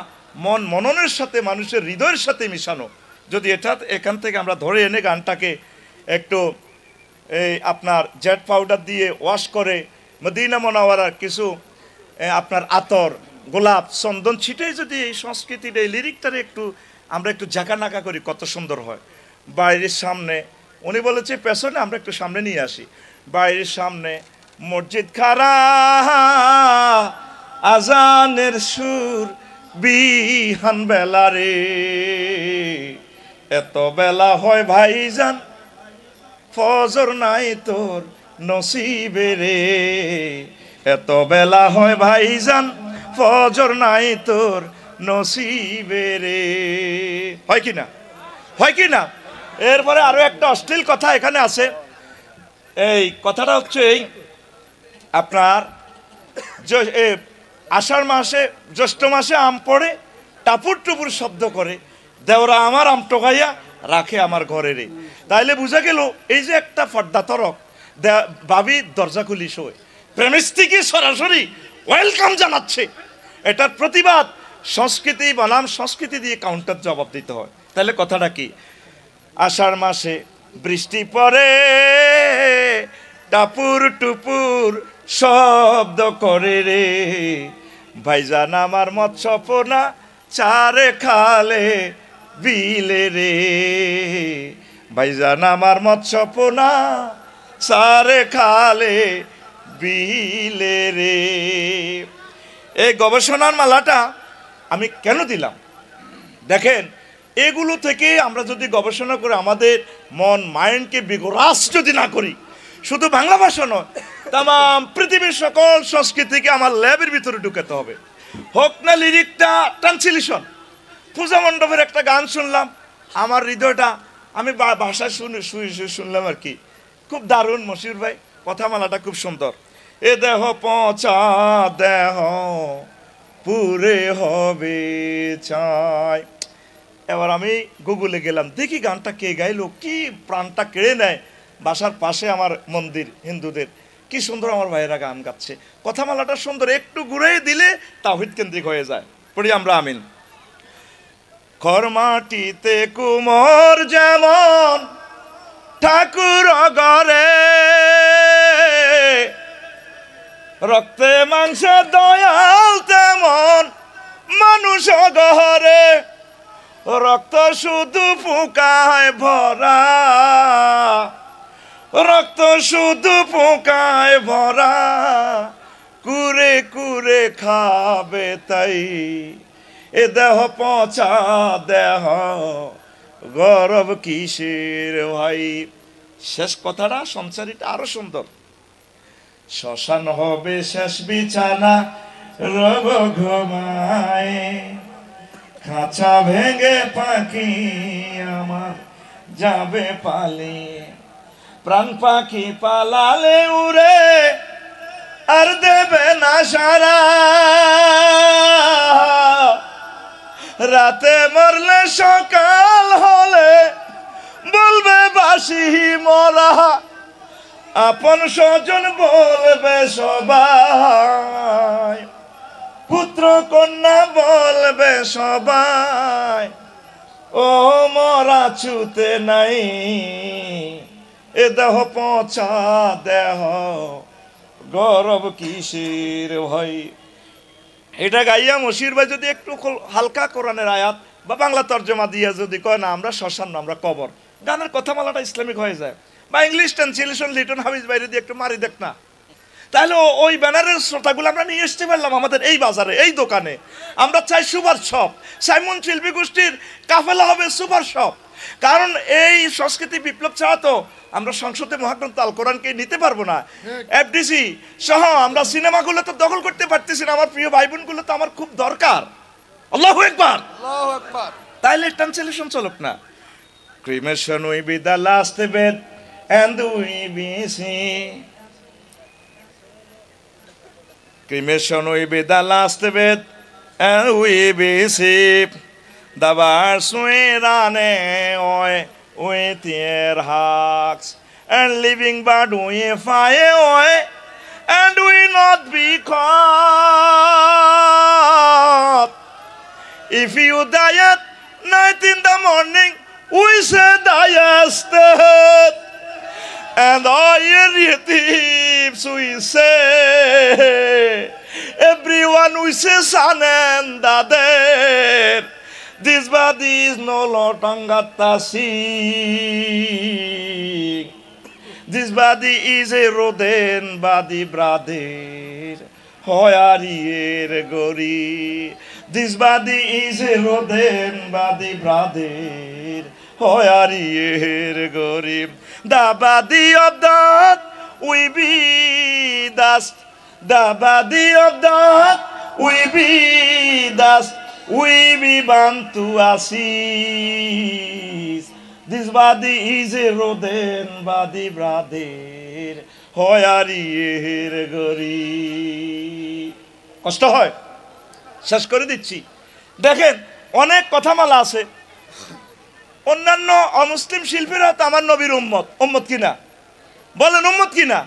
মননের সাথে, মানুষের হৃদয়ের সাথে মিশানো, যদি এখান থেকে আমরা ধরে এনে গানটাকে একটু এই আপনার জেট পাউডার দিয়ে ওয়াশ করে, মদিনা মুনাওয়ারার কিছু আপনার আতর, গোলাপ, চন্দন ছিটে যদি এই সংস্কৃতির এই লিরিকটারে আমরা একটু ঝাঁকানাকা করি, কত সুন্দর হয়। বাইরের সামনে, উনি বলেছে পেছনে, আমরা একটু সামনে নিয়ে আসি। বাইরের সামনে মসজিদ খারা, আজানের সুর বিহান বেলা রে, এত বেলা হয় ভাইজান ফজর নাই তোর নসিবে রে, এত বেলা হয় ভাইজান ফজর নাই তোর নসিবে রে। হয় কি না? এরপরে আরো একটা অশ্লীল কথা এখানে আছে। এই কথাটা হচ্ছে এই আপনার আষাঢ় মাসে, জ্যৈষ্ঠ মাসে আম পড়ে টাপুর টুপুর শব্দ করে, দেওরা আমার আম টোকাইয়া রাখে আমার ঘরে রে। তাইলে বুঝা গেল এই যে একটা পর্দা তরক, ভাবি দরজা খুলি শোয়, প্রেমিস্ত্রীকে সরাসরি ওয়েলকাম জানাচ্ছে। এটার প্রতিবাদ সংস্কৃতি বনাম সংস্কৃতি দিয়ে কাউন্টার জবাব দিতে হয়। তাহলে কথাটা কি? আষাঢ় মাসে বৃষ্টি পড়ে, টাপুর টুপুর শব্দ করে রে, ভাইজান আমার মৎস্যপোনা চারে খালে বিলে রে, ভাইজান আমার মৎস্যপোনা চারে খালে বিলে রে। এই গবেষণার মালাটা আমি কেন দিলাম? দেখেন, এগুলো থেকে আমরা যদি গবেষণা করে আমাদের মন মাইন্ডকে বিগরাস যদি না করি, শুধু বাংলা ভাষা নয়, তাম পৃথিবীর সকল সংস্কৃতিকে আমার ল্যাবের ভিতরে ঢুকাতে হবে। হোক না লিরিকটা ট্রান্সলেশন। পূজা মণ্ডপের একটা গান শুনলাম, আমার হৃদয়টা আমি ভাষায় শুনলাম আর কি, খুব দারুণ। মশিউর ভাই কথামালাটা খুব সুন্দর। এ দেহ পচা দেহ পুরে হবে চাই। এবার আমি গুগলে গেলাম, দেখি গানটা কে গাইলো, কি প্রাণটা কেড়ে নেয়। বাসার পাশে আমার মন্দির হিন্দুদের, কি সুন্দর আমার ভাইয়েরা গান গাচ্ছে, কথামালাটা সুন্দর, একটু ঘুরে দিলে তাওহীদ কেন্দ্রিক হয়ে যায়। পড়ি আমরা আমিন। খরমাটিতে কুমোর যেমন ঠাকুর ঘরে, রক্তে মাংসে দয়াল তেমন মানুষ ঘরে, রক্ত শুধু পোকায় ভরা, রক্ত শুধু পোকায় ভরা, কুরে কুরে খাবে তাই, এ দেহ পচা দেহ গরব কিসের ভাই। শেষ কথাটা সংসারীটা আরো সুন্দর। শ্মশান হবে শেষ বিছানা, রব ঘুমায়, খাঁচা ভেঙে পাখি আমার যাবে পালিয়ে, প্রাণ পাখি পালালে উড়ে আর দেবে না সারা, রাতে মরলে সকাল হলে বলবে বাসি মরা, আপন স্বজন বলবে সবাই, পুত্র কন্যা বলবে সবাই, ও মরা ছুতে নাই, এ দেহ পচা দেহ গরব কিসের ভাই। এটা গাইয়া মশির ভাই যদি একটু হালকা কোরআনের আয়াত বা বাংলা তর্জমা দিয়ে যদি কয় না আমরা শ্মশান না আমরা কবর, গানের কথামালাটা ইসলামিক হয়ে যায়। বা ইংলিশ ট্রান্সলেশন লিটন হাফিজ বাইরে দিয়ে একটু মারি দেখ না, তাহলে ওই ব্যানারের শ্রোতাগুলো আমরা নিয়ে আসতে পারলাম আমাদের এই বাজারে, এই দোকানে। আমরা চাই সুপার শপ, সাইমন শিল্পী গোষ্ঠীর কাফেলা হবে সুপার শপ। কারণ এই সংস্কৃতি বিপ্লব ছাড়া তো আমরা সংসদে মহাগ্রন্থ আল কোরআনকে নিতে পারবো না। এফডিসি সহ আমরা সিনেমাগুলো তো দখল করতে পারতেছি না। আমার প্রিয় ভাই বোনগুলো তো আমার খুব দরকার। আল্লাহু আকবার, আল্লাহু আকবার। তাইলে ট্রান্সলেশন চলুক না। Cremation will be the last bed and we be see. Cremation will be the last bed and we be see. The birds will run away with their hawks, and living bird will fly away and will not be caught. If you die at night in the morning, we say diest, and all your relatives we say, everyone we say son and daughter. This body is no longer tasik. This body is a rodent body, brother. Hoyarier gori. This body is a rodent body, brother. Hoyarier gori. The body of that we be dust. The body of that we be dust. We be bound to ashes. This body is a rodent body, brother. Hoyarier gori. কষ্ট হয়, শেষ করে দিচ্ছি। দেখেন অনেক কথামালা আছে। অন্যান্য অমুসলিম শিল্পীরা তো আমার নবীর উম্মত, উম্মত কিনা বলেন, উম্মত কিনা?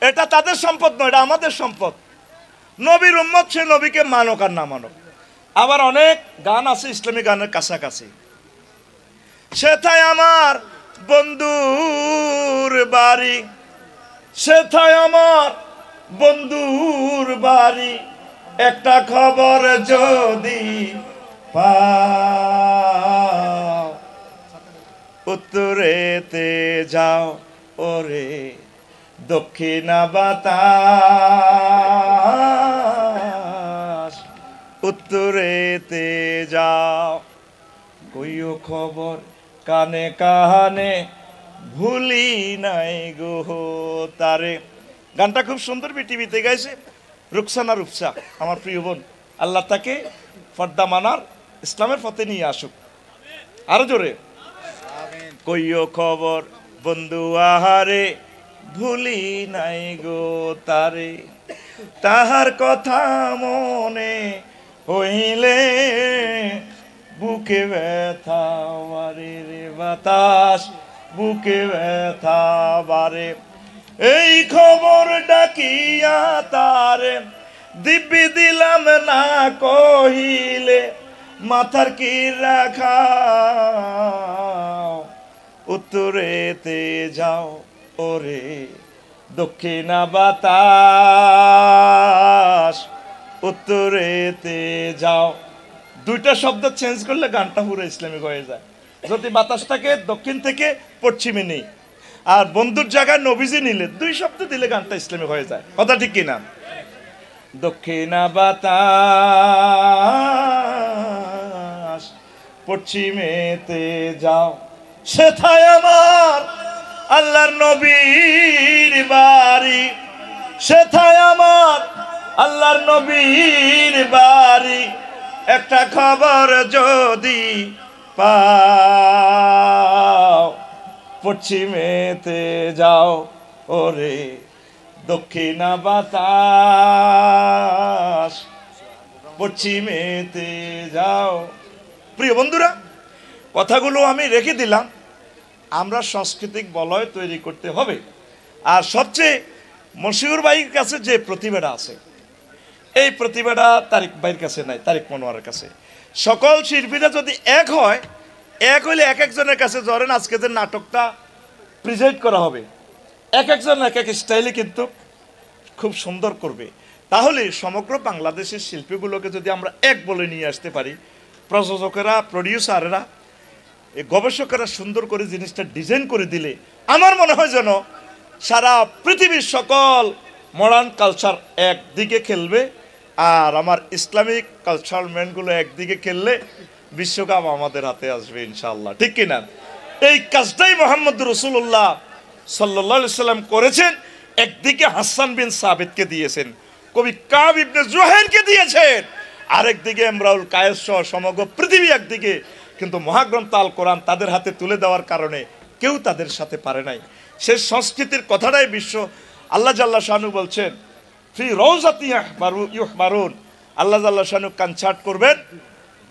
এটা তাদের সম্পদ নয়, এটা আমাদের সম্পদ। নবীর উম্মত, সে নবীকে মানক আর না মানক। আবার অনেক গান আছে ইসলামী গানের কাছাকাছি, সেথায় আমার বন্ধুর বাড়ি, সেথায় আমার বন্ধুর বাড়ি, একটা খবর যদি পাও, উত্তরেতে যাও ওরে দক্ষিণা বাতাস, উত্তরেতে যাও, কইও খবর কানে কানে ভুলি নাই গো তারে। গানটা খুব সুন্দর বিটিভিতে গাইছে রুকসানা রূপসা, আমার প্রিয় বোন। আল্লাহ তাকে ফর্দা মানার ইসলামের পথে নিয়ে আসুক। আরো জোরে, কইও খবর বন্ধু আহারে ভুলি নাই গো তারে, তাহার কথা মনে হইলে বুকে ব্যথা বারে রে বাতাস, বুকে ব্যথা বারে। এই খবর ডাকিয়া তারে দিব্যি দিলাম না কহিলে, মাথার কি রাখা উত্তরেতে যাও ওরে দক্ষিণা বাতাস, উত্তরেতে যাও। দুইটা শব্দ চেঞ্জ করলে গানটা পুরো ইসলামিক হয়ে যায়। যদি বাতাসটাকে দক্ষিণ থেকে পশ্চিমে নেই আর বন্ধুর জায়গায় নবীজি নিলে, দুই শব্দ দিলে গানটা ইসলামিক হয়ে যায়। কথা ঠিক কিনা? দক্ষিণা বাতাস পশ্চিমেতে যাও, সেথায় আমার আল্লাহর নবীর বাড়ি, সেথায় আমার আল্লাহর নবীর বাড়ি, একটা খবর যদি পাও, পশ্চিমেতে যাও ওরে দক্ষিণা বাতাস, পশ্চিমেতে যাও। প্রিয় বন্ধুরা, কথাগুলো আমি রেখে দিলাম। আমরা সাংস্কৃতিক বলয় তৈরি করতে হবে। আর সবচেয়ে মশিউর ভাইয়ের কাছে যে প্রতিভাটা আছে, এই প্রতিভাটা তারিক ভাইয়ের কাছে নাই, তারিক মনোয়ারের কাছে। সকল শিল্পীরা যদি এক হয়, এক হইলে এক একজনের কাছে, ধরেন আজকে যে নাটকটা প্রেজেন্ট করা হবে, এক একজন এক এক স্টাইলে কিন্তু খুব সুন্দর করবে। তাহলে সমগ্র বাংলাদেশের শিল্পীগুলোকে যদি আমরা এক বলে নিয়ে আসতে পারি, প্রযোজকেরা, প্রডিউসাররা, গবেষকেরা সুন্দর করে জিনিসটা ডিজাইন করে দিলে, আমার মনে হয় যেন সারা পৃথিবীর সকল মডার্ন কালচার একদিকে খেলবে, আর আমার ইসলামিক কালচার ম্যানগুলো একদিকে খেললে বিশ্বকাপ আমাদের হাতে আসবে ইনশাআল্লাহ। ঠিক কিনা? এই কাজটাই মোহাম্মদ রসুল্লাহ সাল্লাল্লাহু আলাইহি সাল্লাম করেছেন। একদিকে হাসান বিন সাবিতকে দিয়েছেন, কবি কাব ইবনে জুহাইরকে দিয়েছেন, আরেকদিকে ইমরাউল কায়েস সহ সমগ্র পৃথিবী একদিকে। কিন্তু মহাগ্রন্থ আল কোরআন তাদের হাতে তুলে দেওয়ার কারণে কেউ তাদের সাথে পারে নাই। সে সংস্কৃতির কথাটাই বিশ্ব আল্লাহ জাল্লা শানু বলছেন, ফি রওজাতি ইউহবারুন, আল্লাহ জাল্লা শানু কনসার্ট করবেন,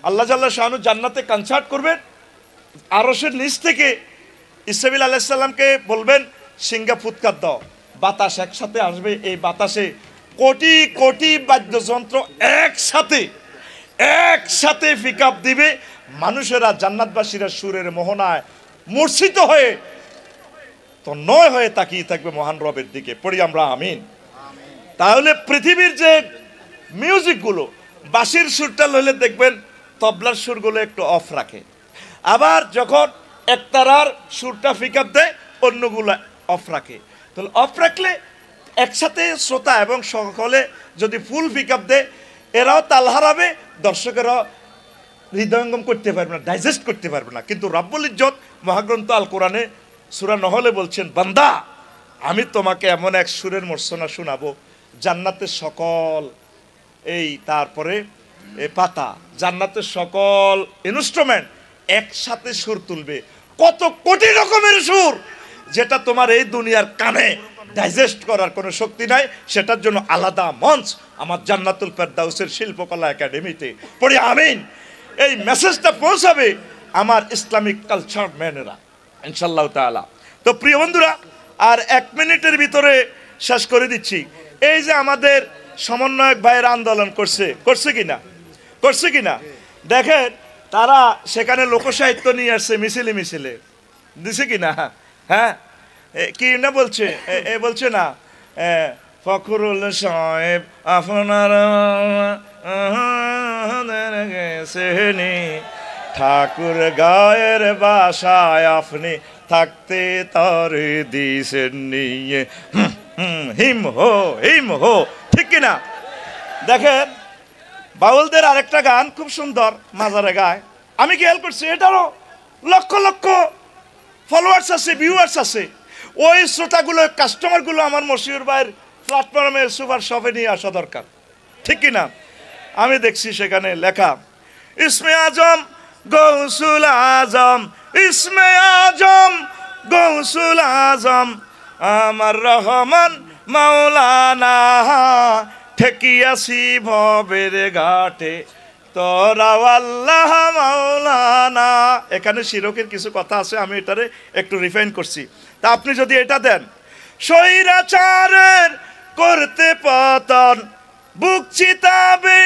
আল্লাহ জাল্লা শানু জান্নাতে কনসার্ট করবেন। আরশের নিচ থেকে ইসরাফিল আলাইহিস সালামকে বলবেন সিংহা ফুৎকার দাও, বাতাস একসাথে আসবে। এই বাতাসে কোটি কোটি বাদ্যযন্ত্র একসাথে পিকআপ দিবে। মানুষেরা, জান্নাতবাসীরা সুরের মোহনায় মূর্ছিত হয়ে তন্ময় হয়ে তাকিয়ে থাকবে মহান রবের দিকে। পড়ি আমরা আমিন। তাহলে পৃথিবীর যে মিউজিকগুলো, বাঁশির সুরটা লইলে দেখবেন তবলার সুরগুলো একটু অফ রাখে, আবার যখন একতারার সুরটা পিকআপ দেয় অন্যগুলো অফ রাখে। তাহলে অফ রাখলে একসাথে শ্রোতা এবং সকলে যদি ফুল পিকআপ দেয়, এরাও তাল হারাবে, দর্শকেরাও হৃদয়ঙ্গম করতে পারবে না, ডাইজেস্ট করতে পারবে না। কিন্তু রাব্বুল ইজ্জত মহাগ্রন্থ আল কোরআনে সূরা নহলে বলছেন, বান্দা আমি তোমাকে এমন এক সুরের মূর্ছনা শোনাবো, জান্নাতের সকল তারপরে পাতা, জান্নাতের সকল ইনস্ট্রুমেন্ট একসাথে সুর তুলবে, কত কোটি রকমের সুর, যেটা তোমার এই দুনিয়ার কানে ডাইজেস্ট করার কোনো শক্তি নাই। সেটার জন্য আলাদা মঞ্চ আমার জান্নাতুল ফেরদাউসের শিল্পকলা একাডেমিতে। পড়ি আমিন। এই মেসেজটা পৌঁছাবে আমার ইসলামিক কালচার ম্যানেরা ইনশাআল্লাহ তাআলা। তো প্রিয় বন্ধুরা, আর 1 মিনিটের ভিতরে শেষ করে দিচ্ছি। এই যে আমাদের সমন্বয়ক ভাইয়ের আন্দোলন করছে কিনা দেখেন, তারা সেখানে লোকসাহিত্য নিয়ে আসছে মিছিলে মিছিলে, দিছে কি না? হ্যাঁ, কি না বলছে, বলছে না ফখরুল সাহেব আপনার গেছেনি ঠাকুর গায়ের বাসায় আপনি থাকতে তার দিছেন নিয়ে হিম হো, ঠিক কিনা? দেখেন বাউলদের আরেকটা গান খুব সুন্দর মাজারে গায়, আমি খেয়াল করছি এটারও লক্ষ লক্ষ ফলোয়ার্স আছে, ভিউয়ার্স আছে। ওই শ্রোতাগুলো, কাস্টমারগুলো আমার মশিউর ভাইয়ের প্ল্যাটফর্মের সুপার শপে নিয়ে আসা দরকার, ঠিক কিনা? আমি দেখছি সেখানে লেখা ইসমে আজম গৌসুল আজম, ইসমে আজম গৌসুল আজম আমার রহমান মাওলানা, ঠেকিয়াছি ভবের ঘাটে তোরা আল্লাহ মাওলানা। এখানে শিরকের কিছু কথা আছে, আমি এটারে একটু রিফাইন করছি। তা আপনি যদি এটা দেন, স্বৈরাচারের করতে পতন বুক চিতাবে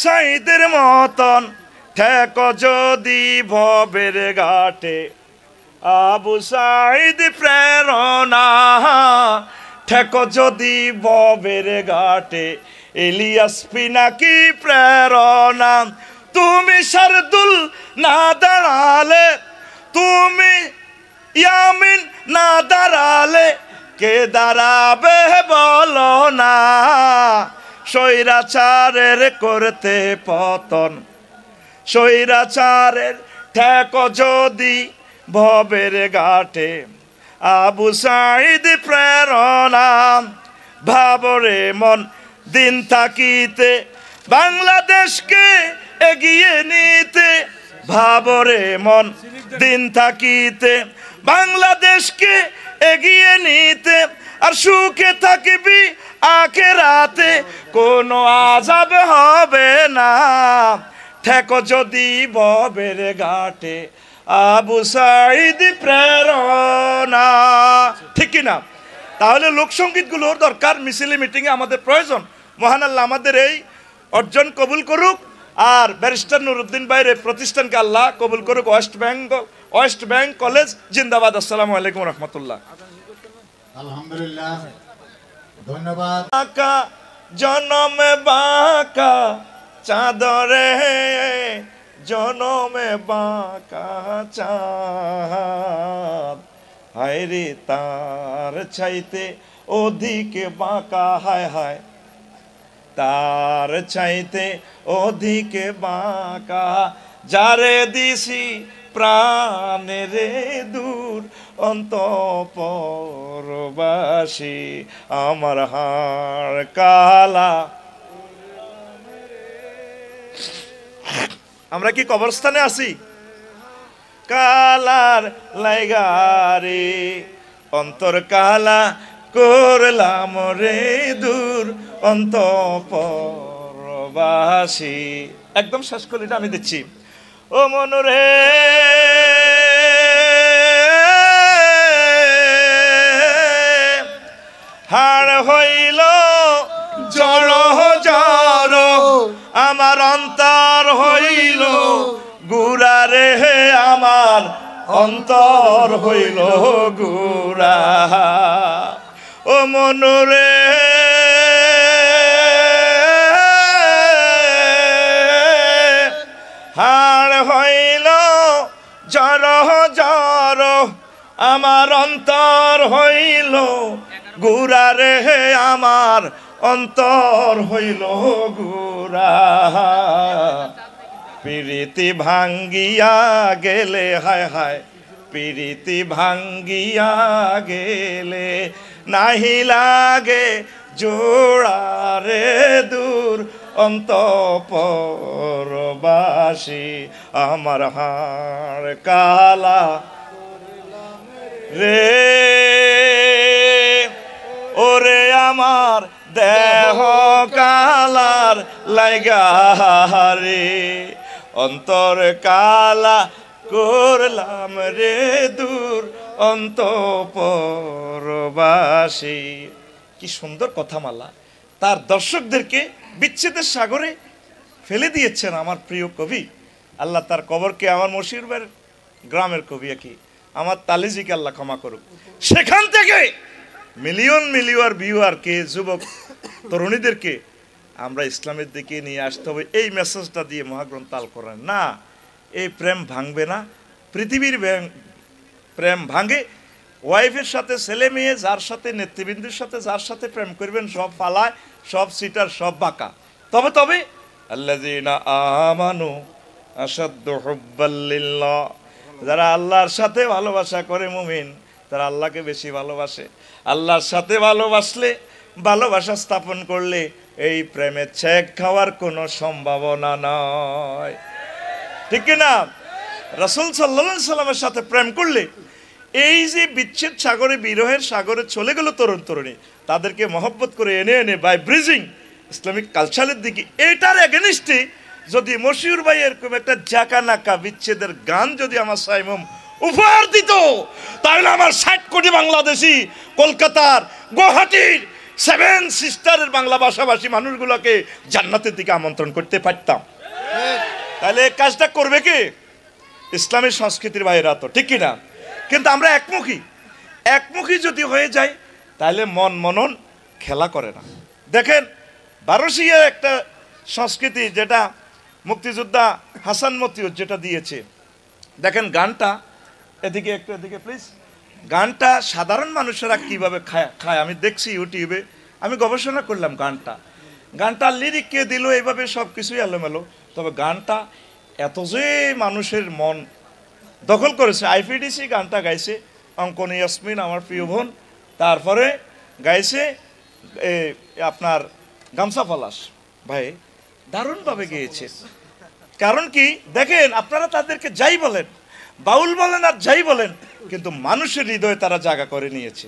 সাইদের মতন, ঠেক যদি ভবের ঘাটে আবু সাইদ প্রেরণা, ঠেক যদি ভবের ঘাটে ইলিয়াস পিনাকি প্রেরণা। তুমি শারদুল না দাঁড়ালে, তুমি ইয়ামিন না দাঁড়ালে কে দাঁড়াবে বলো না, স্বৈরাচারের করতে পতন, স্বৈরাচারের ঠেক যদি ভবের ঘাটে আবু সাইদ প্রেরণা। ভাবরে মন দিন থাকিতে বাংলাদেশকে এগিয়ে নিতে, ভাবরে মন দিন থাকিতে বাংলাদেশকে এগিয়ে নিতে, আর সুখে থাকবি আখেরাতে কোনো আযাব হবে না, ঠেক যদি ভবের ঘাটে আবু সাইদ প্রেরণা, ঠিক কিনা? তাহলে লোকসঙ্গীতগুলোর দরকার, মিছিলে মিটিংয়ে আমাদের প্রয়োজন। মহান আল্লাহ আমাদের এই অর্জন কবুল করুক, আর ব্যারিস্টার নুরুদ্দিন ভাইয়ের এই প্রতিষ্ঠানকে আল্লাহ কবুল করুক। ওয়েস্ট ব্যাংক কলেজ জিন্দাবাদ। আসসালামু আলাইকুম রহমতুল্লাহ। আলহামদুলিল্লাহ, ধন্যবাদ। বাঁকা জনমে বাঁকা চাঁদরে, জনমে বাঁকা চাঁদ, হায়রে তার চাইতে অধিক বাঁকা, হায় হায় তার চাইতে অধিক বাঁকা, যারে দিছি প্রাণেরে দূর অন্তঃপরবাসী আমার হাড় কালা। আমরা কি কবরস্থানে আছি? কালার লাইগারে অন্তর কালা করলাম রে দূর অন্তঃপরবাসী। একদম শেষ কলিটা আমি দিচ্ছি। ও মনরে হাড় হইল জড় জড়, আমার অন্তর হইল গুড়া রে, আমার অন্তর হইল গুড়া। ও মনরে হাড় হইল জড় জড়, আমার অন্তর হইল গুড়া রে, আমার অন্তর হইল গুড়া। প্রীতি ভাঙ্গিয়া গেলে, হায় হায় প্রীতি ভাঙ্গিয়া গেলে নাহি লাগে জোড়া রে দূর অন্তঃপরবাসী আমার হাড় কালা রে। ওরে আমার দেহ কালার লাইগা রে, অন্তর কালা করলাম রে দূর অন্তঃপরবাসী। কি সুন্দর কথামালা, তার দর্শকদেরকে বিচ্ছেদের সাগরে ফেলে দিয়েছেন আমার প্রিয় কবি আল্লাহ তার কবরকে, আমার মশিউরের গ্রামের কবি কি আমার তালিজিকে আল্লাহ ক্ষমা করুক। সেখান থেকে মিলিয়ন মিলিয়ন ভিউয়ারকে, যুবক তরুণীদেরকে আমরা ইসলামের দিকে নিয়ে আসতে হবে এই মেসেজটা দিয়ে মহাগ্রন্থ আল কোরআন। না, এই প্রেম ভাঙবে না। পৃথিবীর প্রেম ভাঙে ওয়াইফের সাথে, ছেলে মেয়ে, যার সাথে নেতৃবৃন্দের সাথে, যার সাথে প্রেম করবেন সব ফালায়, সব সিটার, সব বাঁকা। তবে আল্লাযীনা আমানু আশাদ্দু হুব্বাল লিল্লাহ, যারা আল্লাহর সাথে ভালোবাসা করে মুমিন, তারা আল্লাহকে বেশি ভালোবাসে। আল্লাহর সাথে ভালোবাসলে, ভালোবাসা স্থাপন করলে এই প্রেমের ছেক খাওয়ার কোনো সম্ভাবনা নয়, ঠিক না? রাসূল সাল্লাল্লাহু আলাইহি সাল্লামের সাথে প্রেম করলে এই যে বিচ্ছেদ সাগরে, বিরহের সাগরে চলে গেল তরুণ তরুণী, তাদেরকে মহব্বত করে এনে বাই ব্রিজিং ইসলামিক কালচারের দিকে, এটার এগেনিস্টে যদি মশিউর ভাই এরকম একটা জাকানাকা বিচ্ছেদের গান যদি আমার সাইমম উপহার দিত, তাহলে আমার 60 কোটি বাংলাদেশি কলকাতার, গুয়াহাটির 7 সিস্টারের বাংলা ভাষাভাষী মানুষগুলোকে জান্নাতের দিকে আমন্ত্রণ করতে পারতাম। তাহলে এই কাজটা করবে কি? ইসলামী সংস্কৃতির বাইরে তো, ঠিক কিনা? কিন্তু আমরা একমুখী যদি হয়ে যায় তাহলে মনন খেলা করে না। দেখেন বারোশিয়ার একটা সংস্কৃতি, যেটা মুক্তিযোদ্ধা হাসান মতিউর যেটা দিয়েছে, দেখেন গানটা, এদিকে প্লিজ। গানটা সাধারণ মানুষেরা কিভাবে খায় আমি দেখছি ইউটিউবে, আমি গবেষণা করলাম গানটা লিরিক কে দিল, এইভাবে সব কিছুই এলোমেলো। তবে গানটা এত যে মানুষের মন দখল করেছে। আইপিডিসি গানটা গাইছে অঙ্কন ইয়াসমিন, আমার প্রিয় বোন। তারপরে গাইছে আপনার গামছা পলাশ ভাই, দারুণভাবে গেয়েছে। কারণ কি দেখেন, আপনারা তাদেরকে যাই বলেন, বাউল বলেন আর যাই বলেন, কিন্তু মানুষের হৃদয়ে তারা জায়গা করে নিয়েছে।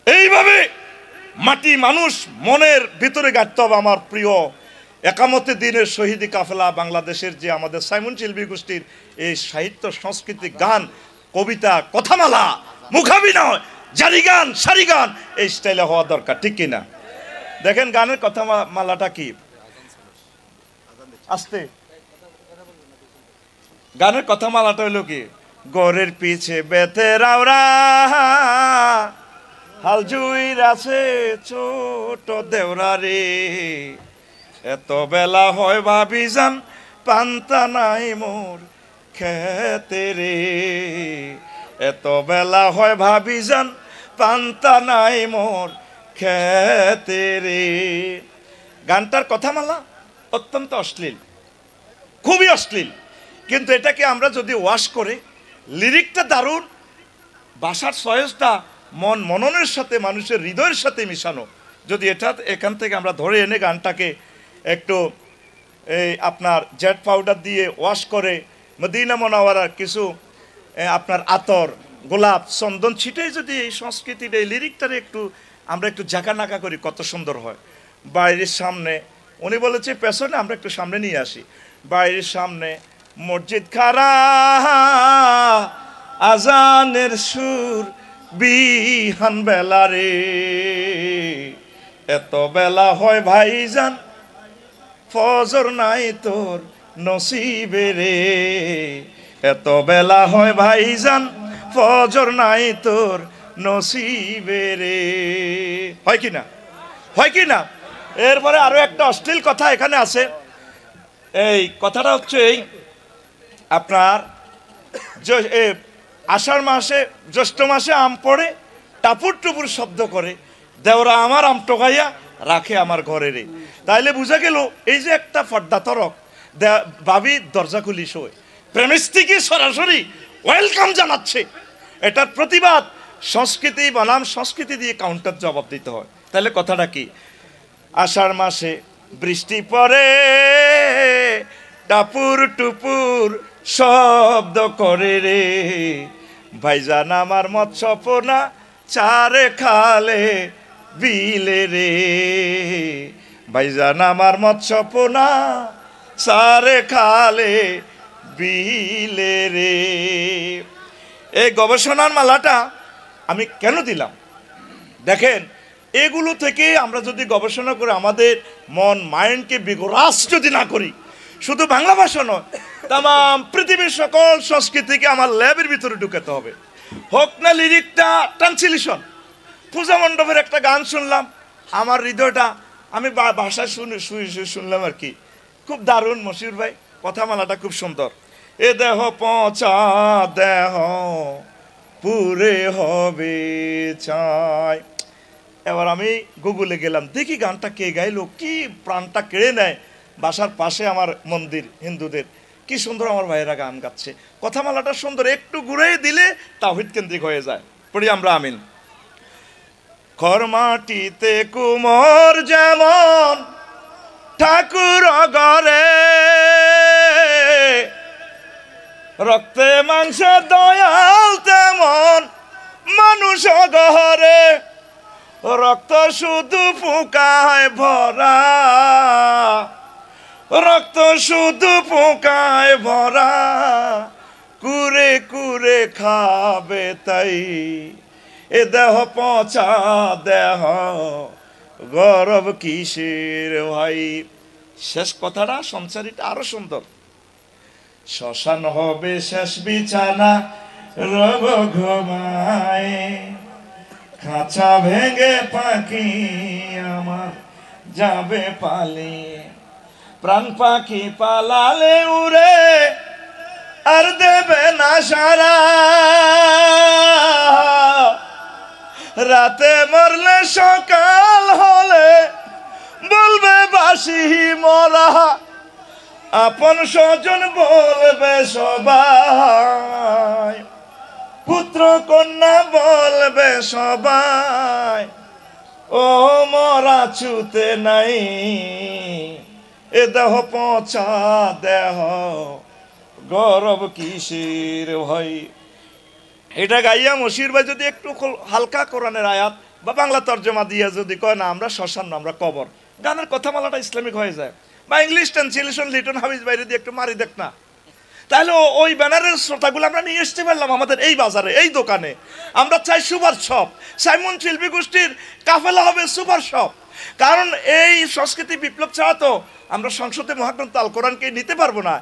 এইভাবে মাটি মানুষ মনের ভিতরে গাঁথতে হবে। আমার প্রিয় একামতে দিনের শহীদি কাফেলা, বাংলাদেশের যে আমাদের সাইমন শিল্পী গোষ্ঠীর এই সাহিত্য, সংস্কৃতি, গান, কবিতা, কথামালা, মুখাভিনয়, জারি গান, সারি গান, এই স্টাইলে হওয়া দরকার, ঠিক কিনা? দেখেন গানের কথামালাটা কি, আস্তে গানের কথামালাটা হলো কি, গরের পিছে বেতে রাওরা হাল জুইর আছে ছোট দেওরা রে, এত বেলা হয় ভাবি যান পান্তা নাই মোর খেতে রে, এত বেলা হয় ভাবি যান পান্তা নাই মোর খেতে রে। গানটার কথামালা অত্যন্ত অশ্লীল, খুবই অশ্লীল, কিন্তু এটাকে আমরা যদি ওয়াশ করে, লিরিকটা দারুণ, ভাষার চয়েসটা মননের সাথে, মানুষের হৃদয়ের সাথে মিশানো, যদি এখান থেকে আমরা ধরে এনে গানটাকে একটু এই আপনার জেট পাউডার দিয়ে ওয়াশ করে, মদিনা মুনাওয়ারার কিছু আপনার আতর, গোলাপ, চন্দন ছিটে যদি এই সংস্কৃতির এই লিরিকটারে আমরা একটু জাকানাকা করি, কত সুন্দর হয়। বাইরের সামনে, উনি বলেছে পেছনে, আমরা একটু সামনে নিয়ে আসি। বাইরের সামনে মসজিদ খারা, আজানের সুর বিহান বেলা রে, এত বেলা হয় ভাইজান ফজর নাই তোর নসিবে রে, এত বেলা হয় ভাইজান ফজর নাই তোর নসিবে রে। হয় কি না? হয় কি না? এরপরে আরো একটা অশ্লীল কথা এখানে আছে। এই কথাটা হচ্ছে এই আপনার আষাঢ় মাসে, জ্যৈষ্ঠ মাসে আম পড়ে টাপুর টুপুর শব্দ করে, দেওরা আমার আম টোকাইয়া রাখে আমার ঘরে রে। তাইলে বুঝা গেল এই যে একটা পর্দা তরক, ভাবি দরজা খুলি শোয়, প্রেমিস্ত্রীকে সরাসরি ওয়েলকাম জানাচ্ছে। এটার প্রতিবাদ সংস্কৃতি বনাম সংস্কৃতি দিয়ে কাউন্টার জবাব দিতে হয়। তাহলে কথাটা কি? আষাঢ় মাসে বৃষ্টি পড়ে, টাপুর টুপুর শব্দ করে রে, ভাইজান আমার মৎস্যপোনা চারে খালে বিলে রে, ভাইজান আমার মৎস্যপোনা চারে খালে বিলে রে। এই গবেষণার মালাটা আমি কেন দিলাম? দেখেন, এগুলো থেকে আমরা যদি গবেষণা করে আমাদের মন মাইন্ডকে বিগরাস যদি না করি, শুধু বাংলা ভাষা নয়, তাম পৃথিবীর সকল সংস্কৃতিকে আমার ল্যাবের ভিতরে ঢুকাতে হবে। হোক না লিরিকটা ট্রান্সলেশন। পূজা মণ্ডপের একটা গান শুনলাম, আমার হৃদয়টা আমি ভাষায় শুনলাম আর কি, খুব দারুণ। মশিউর ভাই কথামালাটা খুব সুন্দর। এ দেহ পচা দেহ পুরে হবে চাই। এবার আমি গুগলে গেলাম, দেখি গানটা কে গাইলো, কি প্রাণটা কেড়ে নেয়। বাসার পাশে আমার মন্দির হিন্দুদের, কি সুন্দর আমার ভাইয়েরা গান গাচ্ছে, কথামালাটা সুন্দর, একটু ঘুরে দিলে তাওহীদ কেন্দ্রিক হয়ে যায়। পড়ি আমরা আমিন। খরমাটিতে কুমোর যেমন ঠাকুর ঘরে, রক্তে মাংসে দয়াল তেমন মানুষ ঘরে। রক্ত শুধু পোকায় ভরা, রক্ত শুধু পোকায় ভরা, কুরে কুরে খাবে তাই। এ দেহ পচা দেহ গরব কিসের ভাই। শেষ কথাটা সংসারীটা আরো সুন্দর। শ্মশান হবে শেষ বিছানা, রব ঘুমায়, খাঁচা ভেঙে পাখি আমার যাবে পালিয়ে। প্রাণ পাখি পালালে উড়ে আর দেবে না সারা, রাতে মরলে সকাল হলে বলবে বাসি মরা। আপন স্বজন বলবে সবাই, পুত্র কন্যা বলবে সবাই, ও মরা ছুতে নাই। এ দেহ পচা দেহ গরব কিসের ভাই। এটা গাইয়া মশির ভাই যদি একটু হালকা কোরআনের আয়াত বা বাংলা তর্জমা দিয়ে যদি কয় না আমরা শ্মশান না আমরা কবর, গানের কথামালাটা ইসলামিক হয়ে যায়। বা ইংলিশ ট্রান্সলেশন লিটন হাফিজ বাইরে দিয়ে একটু মারি দেখ না, তাহলে ওই ব্যানারের শ্রোতাগুলো আমরা নিয়ে আসতে পারলাম আমাদের এই বাজারে, এই দোকানে। আমরা চাই সুপার শপ, সাইমন শিল্পী গোষ্ঠীর কাফেলা হবে সুপার শপ। কারণ এই সংস্কৃতি বিপ্লব ছাড়া তো আমরা সংসদে মহাগ্রন্থ আল কোরআনকে নিতে পারবো না।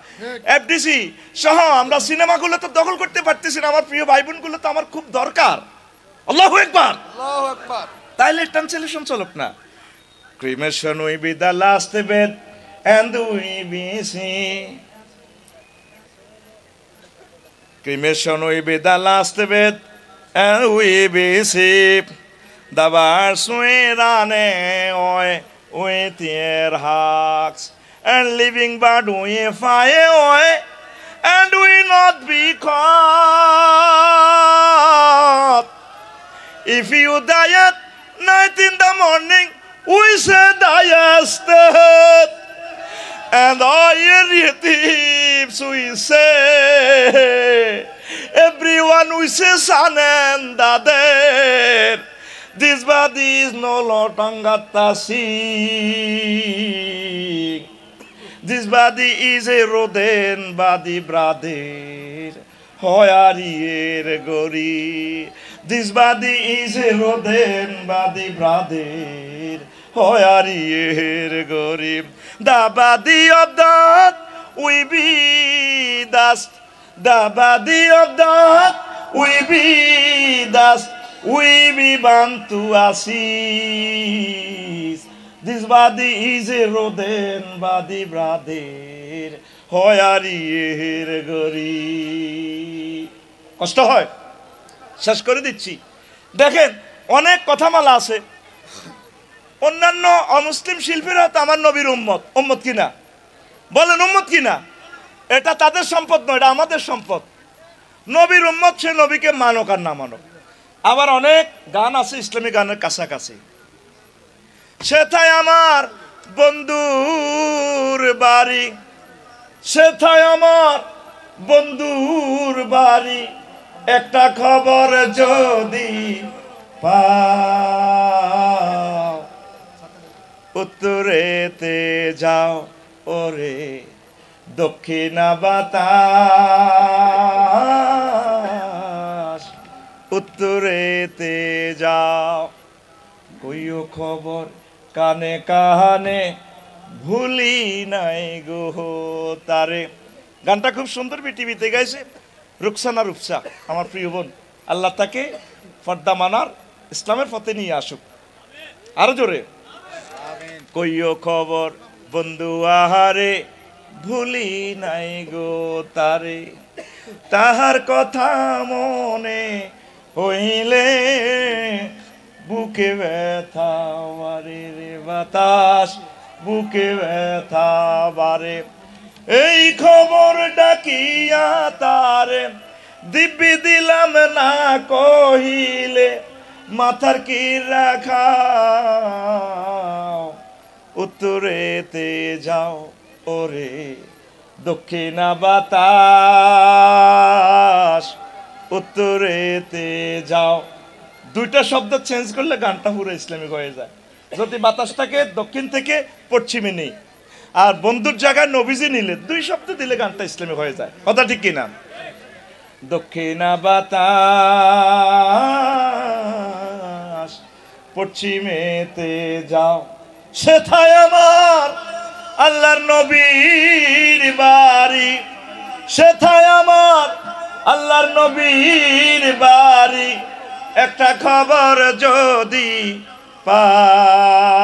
এফডিসি সহ আমরা সিনেমাগুলো তো দখল করতে পারতেছি না। আমার প্রিয় ভাই বোনগুলো তো আমার খুব দরকার। আল্লাহু আকবার, আল্লাহু আকবার। তাইলে ট্রান্সলেশন চলুক না। Cremation will be the last bed and we be see. Cremation will be the last bed and we be see. The birds will run away with their hawks, and living bird will fly away and will not be caught. If you die at night in the morning, we say diest dead, and all your thieves we say, everyone we say son and dader. This body is no longer tasing. This body is a rodent body, brother. Hoyarier gori. This body is a rodent body, brother. Hoyarier gori. The body of that we be dust. The body of that we be dust. We be bound to ashes. This body is a rodent body, brother. Hoyarier gori. কষ্ট হয়, শেষ করে দিচ্ছি। দেখেন অনেক কথামালা আছে। অন্যান্য অমুসলিম শিল্পীরা তো আমার নবীর উম্মত, উম্মত কিনা বলেন, উম্মত কিনা? এটা তাদের সম্পদ নয়, এটা আমাদের সম্পদ। নবীর উম্মত, সে নবীকে মানক আর না মানক। আবার অনেক গান আছে ইসলামী গানের কাছাকাছি। সেথায় আমার বন্ধুর বাড়ি, সেথায় আমার বন্ধুর বাড়ি, একটা খবর যদি পাও, উত্তরেতে যাও ওরে দক্ষিণা বাতাস, উত্তরেতে যাও, কইও খবর কানে কানে ভুলি নাই গো তারে, গানটা খুব সুন্দর বিটিভিতে গাইছে রুকসানা রূপসা, আমার প্রিয় বোন। আল্লাহ তাকে ফর্দা মানার ইসলামের পথে নিয়ে আসুক। আরো জোরে কইও খবর বন্ধু আহারে, ভুলি নাই গো তারে, তাহার কথা মনে হইলে বুকে ব্যথা বারে রে বাতাস, বুকে ব্যথা বারে। এই খবর ডাকিয়া তারে দিব্যি দিলাম না কহিলে, মাথার কি রাখা উত্তরেতে যাও ওরে দক্ষিণা বাতাস, উত্তরেতে যাও। দুইটা শব্দ চেঞ্জ করলে গানটা পুরো ইসলামিক হয়ে যায়। যদি বাতাসটাকে দক্ষিণ থেকে পশ্চিমে নেই আর বন্ধুর জায়গায় নবীজি নিলে, দুই শব্দ দিলে গানটা ইসলামিক হয়ে যায়। কথা ঠিক কিনা? দক্ষিণা বাতাস পশ্চিমেতে যাও, সেথায় আমার আল্লাহর নবীর বাড়ি, সেথায় আমার আল্লাহর নবীর বাড়ি। একটা খবর যদি পাও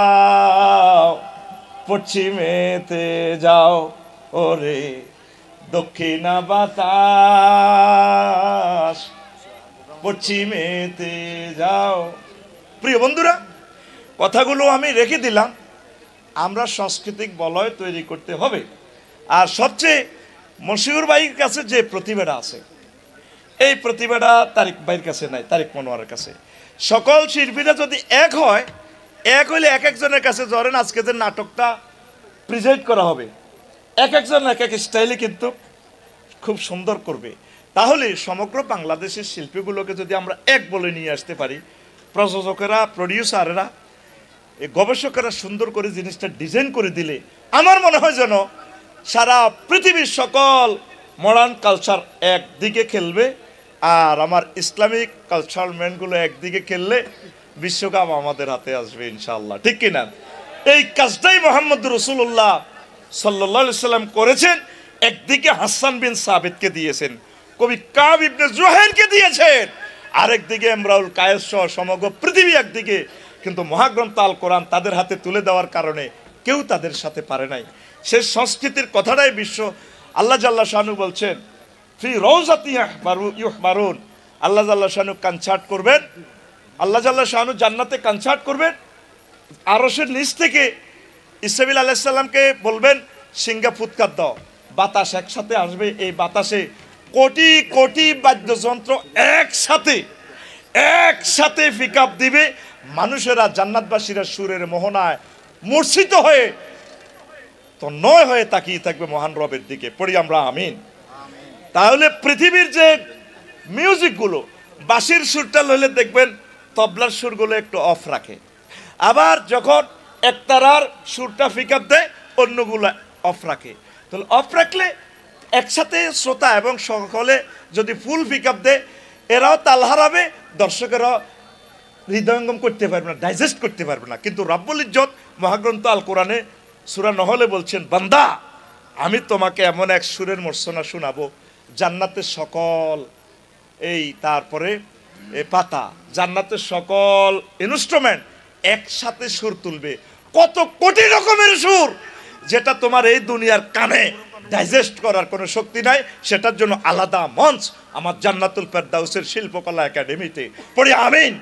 পশ্চিমেতে যাও ওরে দক্ষিণা বাতাস, পশ্চিমেতে যাও। প্রিয় বন্ধুরা, কথাগুলো আমি রেখে দিলাম। আমরা সাংস্কৃতিক বলয় তৈরি করতে হবে। আর সবচেয়ে মশিউর ভাইয়ের কাছে যে প্রতিভাটা আছে, এই প্রতিভাটা তারিক ভাইয়ের কাছে নাই, তারিক মনোয়ারের কাছে। সকল শিল্পীরা যদি এক হয়, এক হইলে এক একজনের কাছে, ধরেন আজকে যে নাটকটা প্রেজেন্ট করা হবে, এক একজন এক এক স্টাইলে কিন্তু খুব সুন্দর করবে। তাহলে সমগ্র বাংলাদেশের শিল্পীগুলোকে যদি আমরা এক বলে নিয়ে আসতে পারি, প্রযোজকেরা, প্রডিউসাররা, গবেষকেরা সুন্দর করে জিনিসটা ডিজাইন করে দিলে, আমার মনে হয় যেন সারা পৃথিবীর সকল মডার্ন কালচার একদিকে খেলবে, আর আমার ইসলামিক কালচারাল ম্যানগুলো একদিকে খেললে বিশ্বকাপ আমাদের হাতে আসবে ইনশাআল্লাহ। ঠিক কিনা? এই কাজটাই মোহাম্মদ রাসূলুল্লাহ সাল্লাল্লাহু আলাইহি সাল্লাম করেছেন। একদিকে হাসান বিন সাবিতকে দিয়েছেন, কবি কাব ইবনে জুহাইরকে দিয়েছেন, আরেকদিকে ইমরাউল কায়েস সহ সমগ্র পৃথিবী একদিকে। কিন্তু মহাগ্রন্থ আল কোরআন তাদের হাতে তুলে দেওয়ার কারণে কেউ তাদের সাথে পারে নাই। সে সংস্কৃতির কথাটাই বিশ্ব। আল্লাহ জাল্লা শানু বলছেন ফি রওজাতি ইউহবারুন, আল্লাহ জাল্লা শানু কনসার্ট করবেন, আল্লাহ জাল্লা শানু জান্নাতে কনসার্ট করবেন। আরশের নিচ থেকে ইসরাফিল আলাইহিস সালামকে বলবেন সিংহা ফুৎকার দাও, বাতাস একসাথে আসবে। এই বাতাসে কোটি কোটি বাদ্যযন্ত্র একসাথে পিক আপ দিবে। মানুষেরা, জান্নাতবাসীরা সুরের মোহনায় মূর্ছিত হয়ে তন্ময় হয়ে তাকিয়ে থাকবে মহান রবের দিকে। পড়ি আমরা আমিন। তাহলে পৃথিবীর যে মিউজিকগুলো, বাঁশির সুরটা লইলে দেখবেন তবলার সুরগুলো একটু অফ রাখে, আবার যখন একতারার সুরটা পিক আপ দেয় অন্যগুলো অফ রাখে। তাহলে অফ রাখলে একসাথে শ্রোতা এবং সকলে যদি ফুল পিক আপ দেয়, এরাও তাল হারাবে, দর্শকেরাও হৃদয়ঙ্গম করতে পারবে না, ডাইজেস্ট করতে পারবে না। কিন্তু রব্বুল ইজ্জত মহাগ্রন্থ আল কোরআনে সূরা নহলে বলছেন, বান্দা আমি তোমাকে এমন এক সুরের মূর্ছনা শোনাবো, জান্নাতের সকল তারপরে পাতা, জান্নাতের সকল ইনস্ট্রুমেন্ট একসাথে সুর তুলবে, কত কোটি রকমের সুর, যেটা তোমার এই দুনিয়ার কানে ডাইজেস্ট করার কোনো শক্তি নাই। সেটার জন্য আলাদা মঞ্চ আমার জান্নাতুল ফেরদাউসের শিল্পকলা একাডেমিতে। পড়ি আমিন।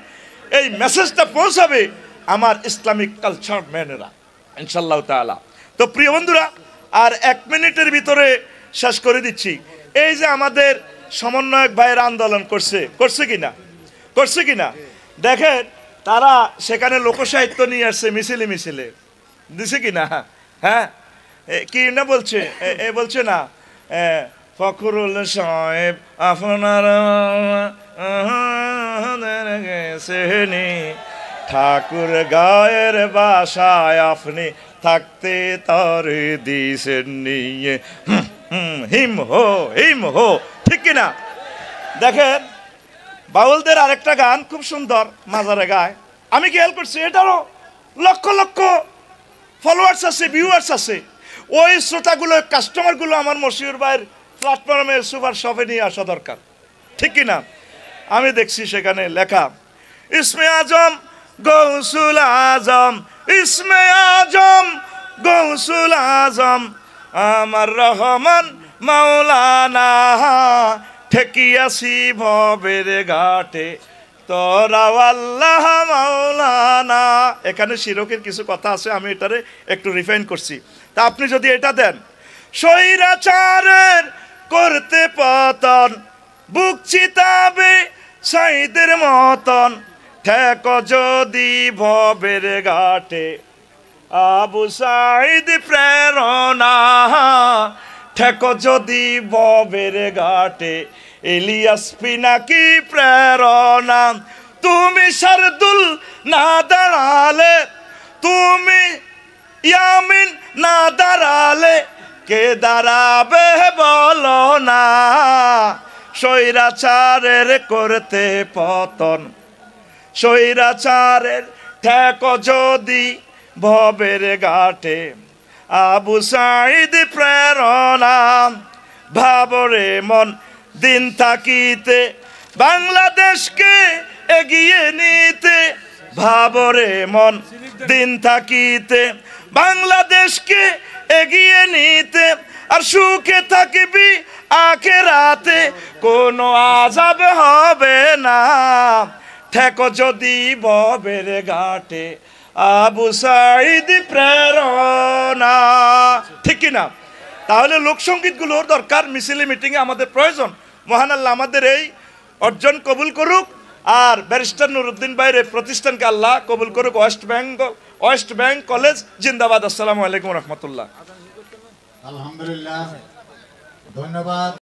এই মেসেজটা পৌঁছাবে আমার ইসলামিক কালচার ম্যানেরা ইনশাআল্লাহ তাআলা। তো প্রিয় বন্ধুরা, আর 1 মিনিটের ভিতরে শেষ করে দিচ্ছি। এই যে আমাদের সমন্বয়ক ভাইয়ের আন্দোলন করছে কিনা দেখেন, তারা সেখানে লোকসাহিত্য নিয়ে আসছে মিছিলে দিছে কিনা? হ্যাঁ, কি না বলছে, বলছে না ফখরুল সাহেব আপনার ঠাকুর গায়ের বাসায় আপনি থাকতে তার দিছেন নিয়ে হিম হো। ঠিক কিনা? দেখেন বাউলদের আরেকটা গান খুব সুন্দর, মাজারে গায়, আমি খেয়াল করছি এটারও লক্ষ লক্ষ ফলোয়ার্স আছে, ভিউয়ার্স আছে। ওই শ্রোতাগুলো, কাস্টমারগুলো আমার মশিউর ভাইয়ের প্ল্যাটফর্মে সুপার শপে নিয়ে আসা দরকার, ঠিক কি না? আমি দেখছি সেখানে লেখা ইসমে আজম গৌসুল আজম, ইসমে আজম গৌসুল আজম আমার রহমান মাওলানা, ঠেকিয়াছি ভবের ঘাটে তোরা আল্লাহ মাওলানা। এখানে শিরকের কিছু কথা আছে, আমি এটারে একটু রিফাইন করছি। তা আপনি যদি এটা দেন, স্বৈরাচারের করতে পতন, বুক চিতাবে সাইদের মতন, ঠেক যদি ভবের ঘাটে আবু সাইদ প্রেরণা, ঠেক যদি ভবের ঘাটে ইলিয়াস পিনাকি প্রেরণা। তুমি শারদুল না দাঁড়ালে, তুমি ইয়ামিন না দাঁড়ালে কে দাঁড়াবে বলো না, স্বৈরাচারের করতে পতন, স্বৈরাচারের ঠেক যদি ভবের ঘাটে আবু সাইদ প্রেরণা। ভাবরে মন দিন থাকিতে বাংলাদেশকে এগিয়ে নিতে, ভাবরে মন দিন থাকিতে বাংলাদেশকে এগিয়ে নিতে, আর সুখে থাকবি আখেরাতে কোনো আযাব হবে না, ঠেক যদি ভবের ঘাটে আবু সাইদ প্রেরণা, ঠিক কিনা? তাহলে লোকসঙ্গীতগুলোর দরকার, মিছিলে মিটিংয়ে আমাদের প্রয়োজন। মহান আল্লাহ আমাদের এই অর্জন কবুল করুক, আর ব্যারিস্টার নুরুদ্দিন ভাইয়ের প্রতিষ্ঠানকে আল্লাহ কবুল করুক। ওয়েস্ট ব্যাংক কলেজ জিন্দাবাদ। আসসালামু আলাইকুম রহমতুল্লাহ। আলহামদুলিল্লাহ, ধন্যবাদ।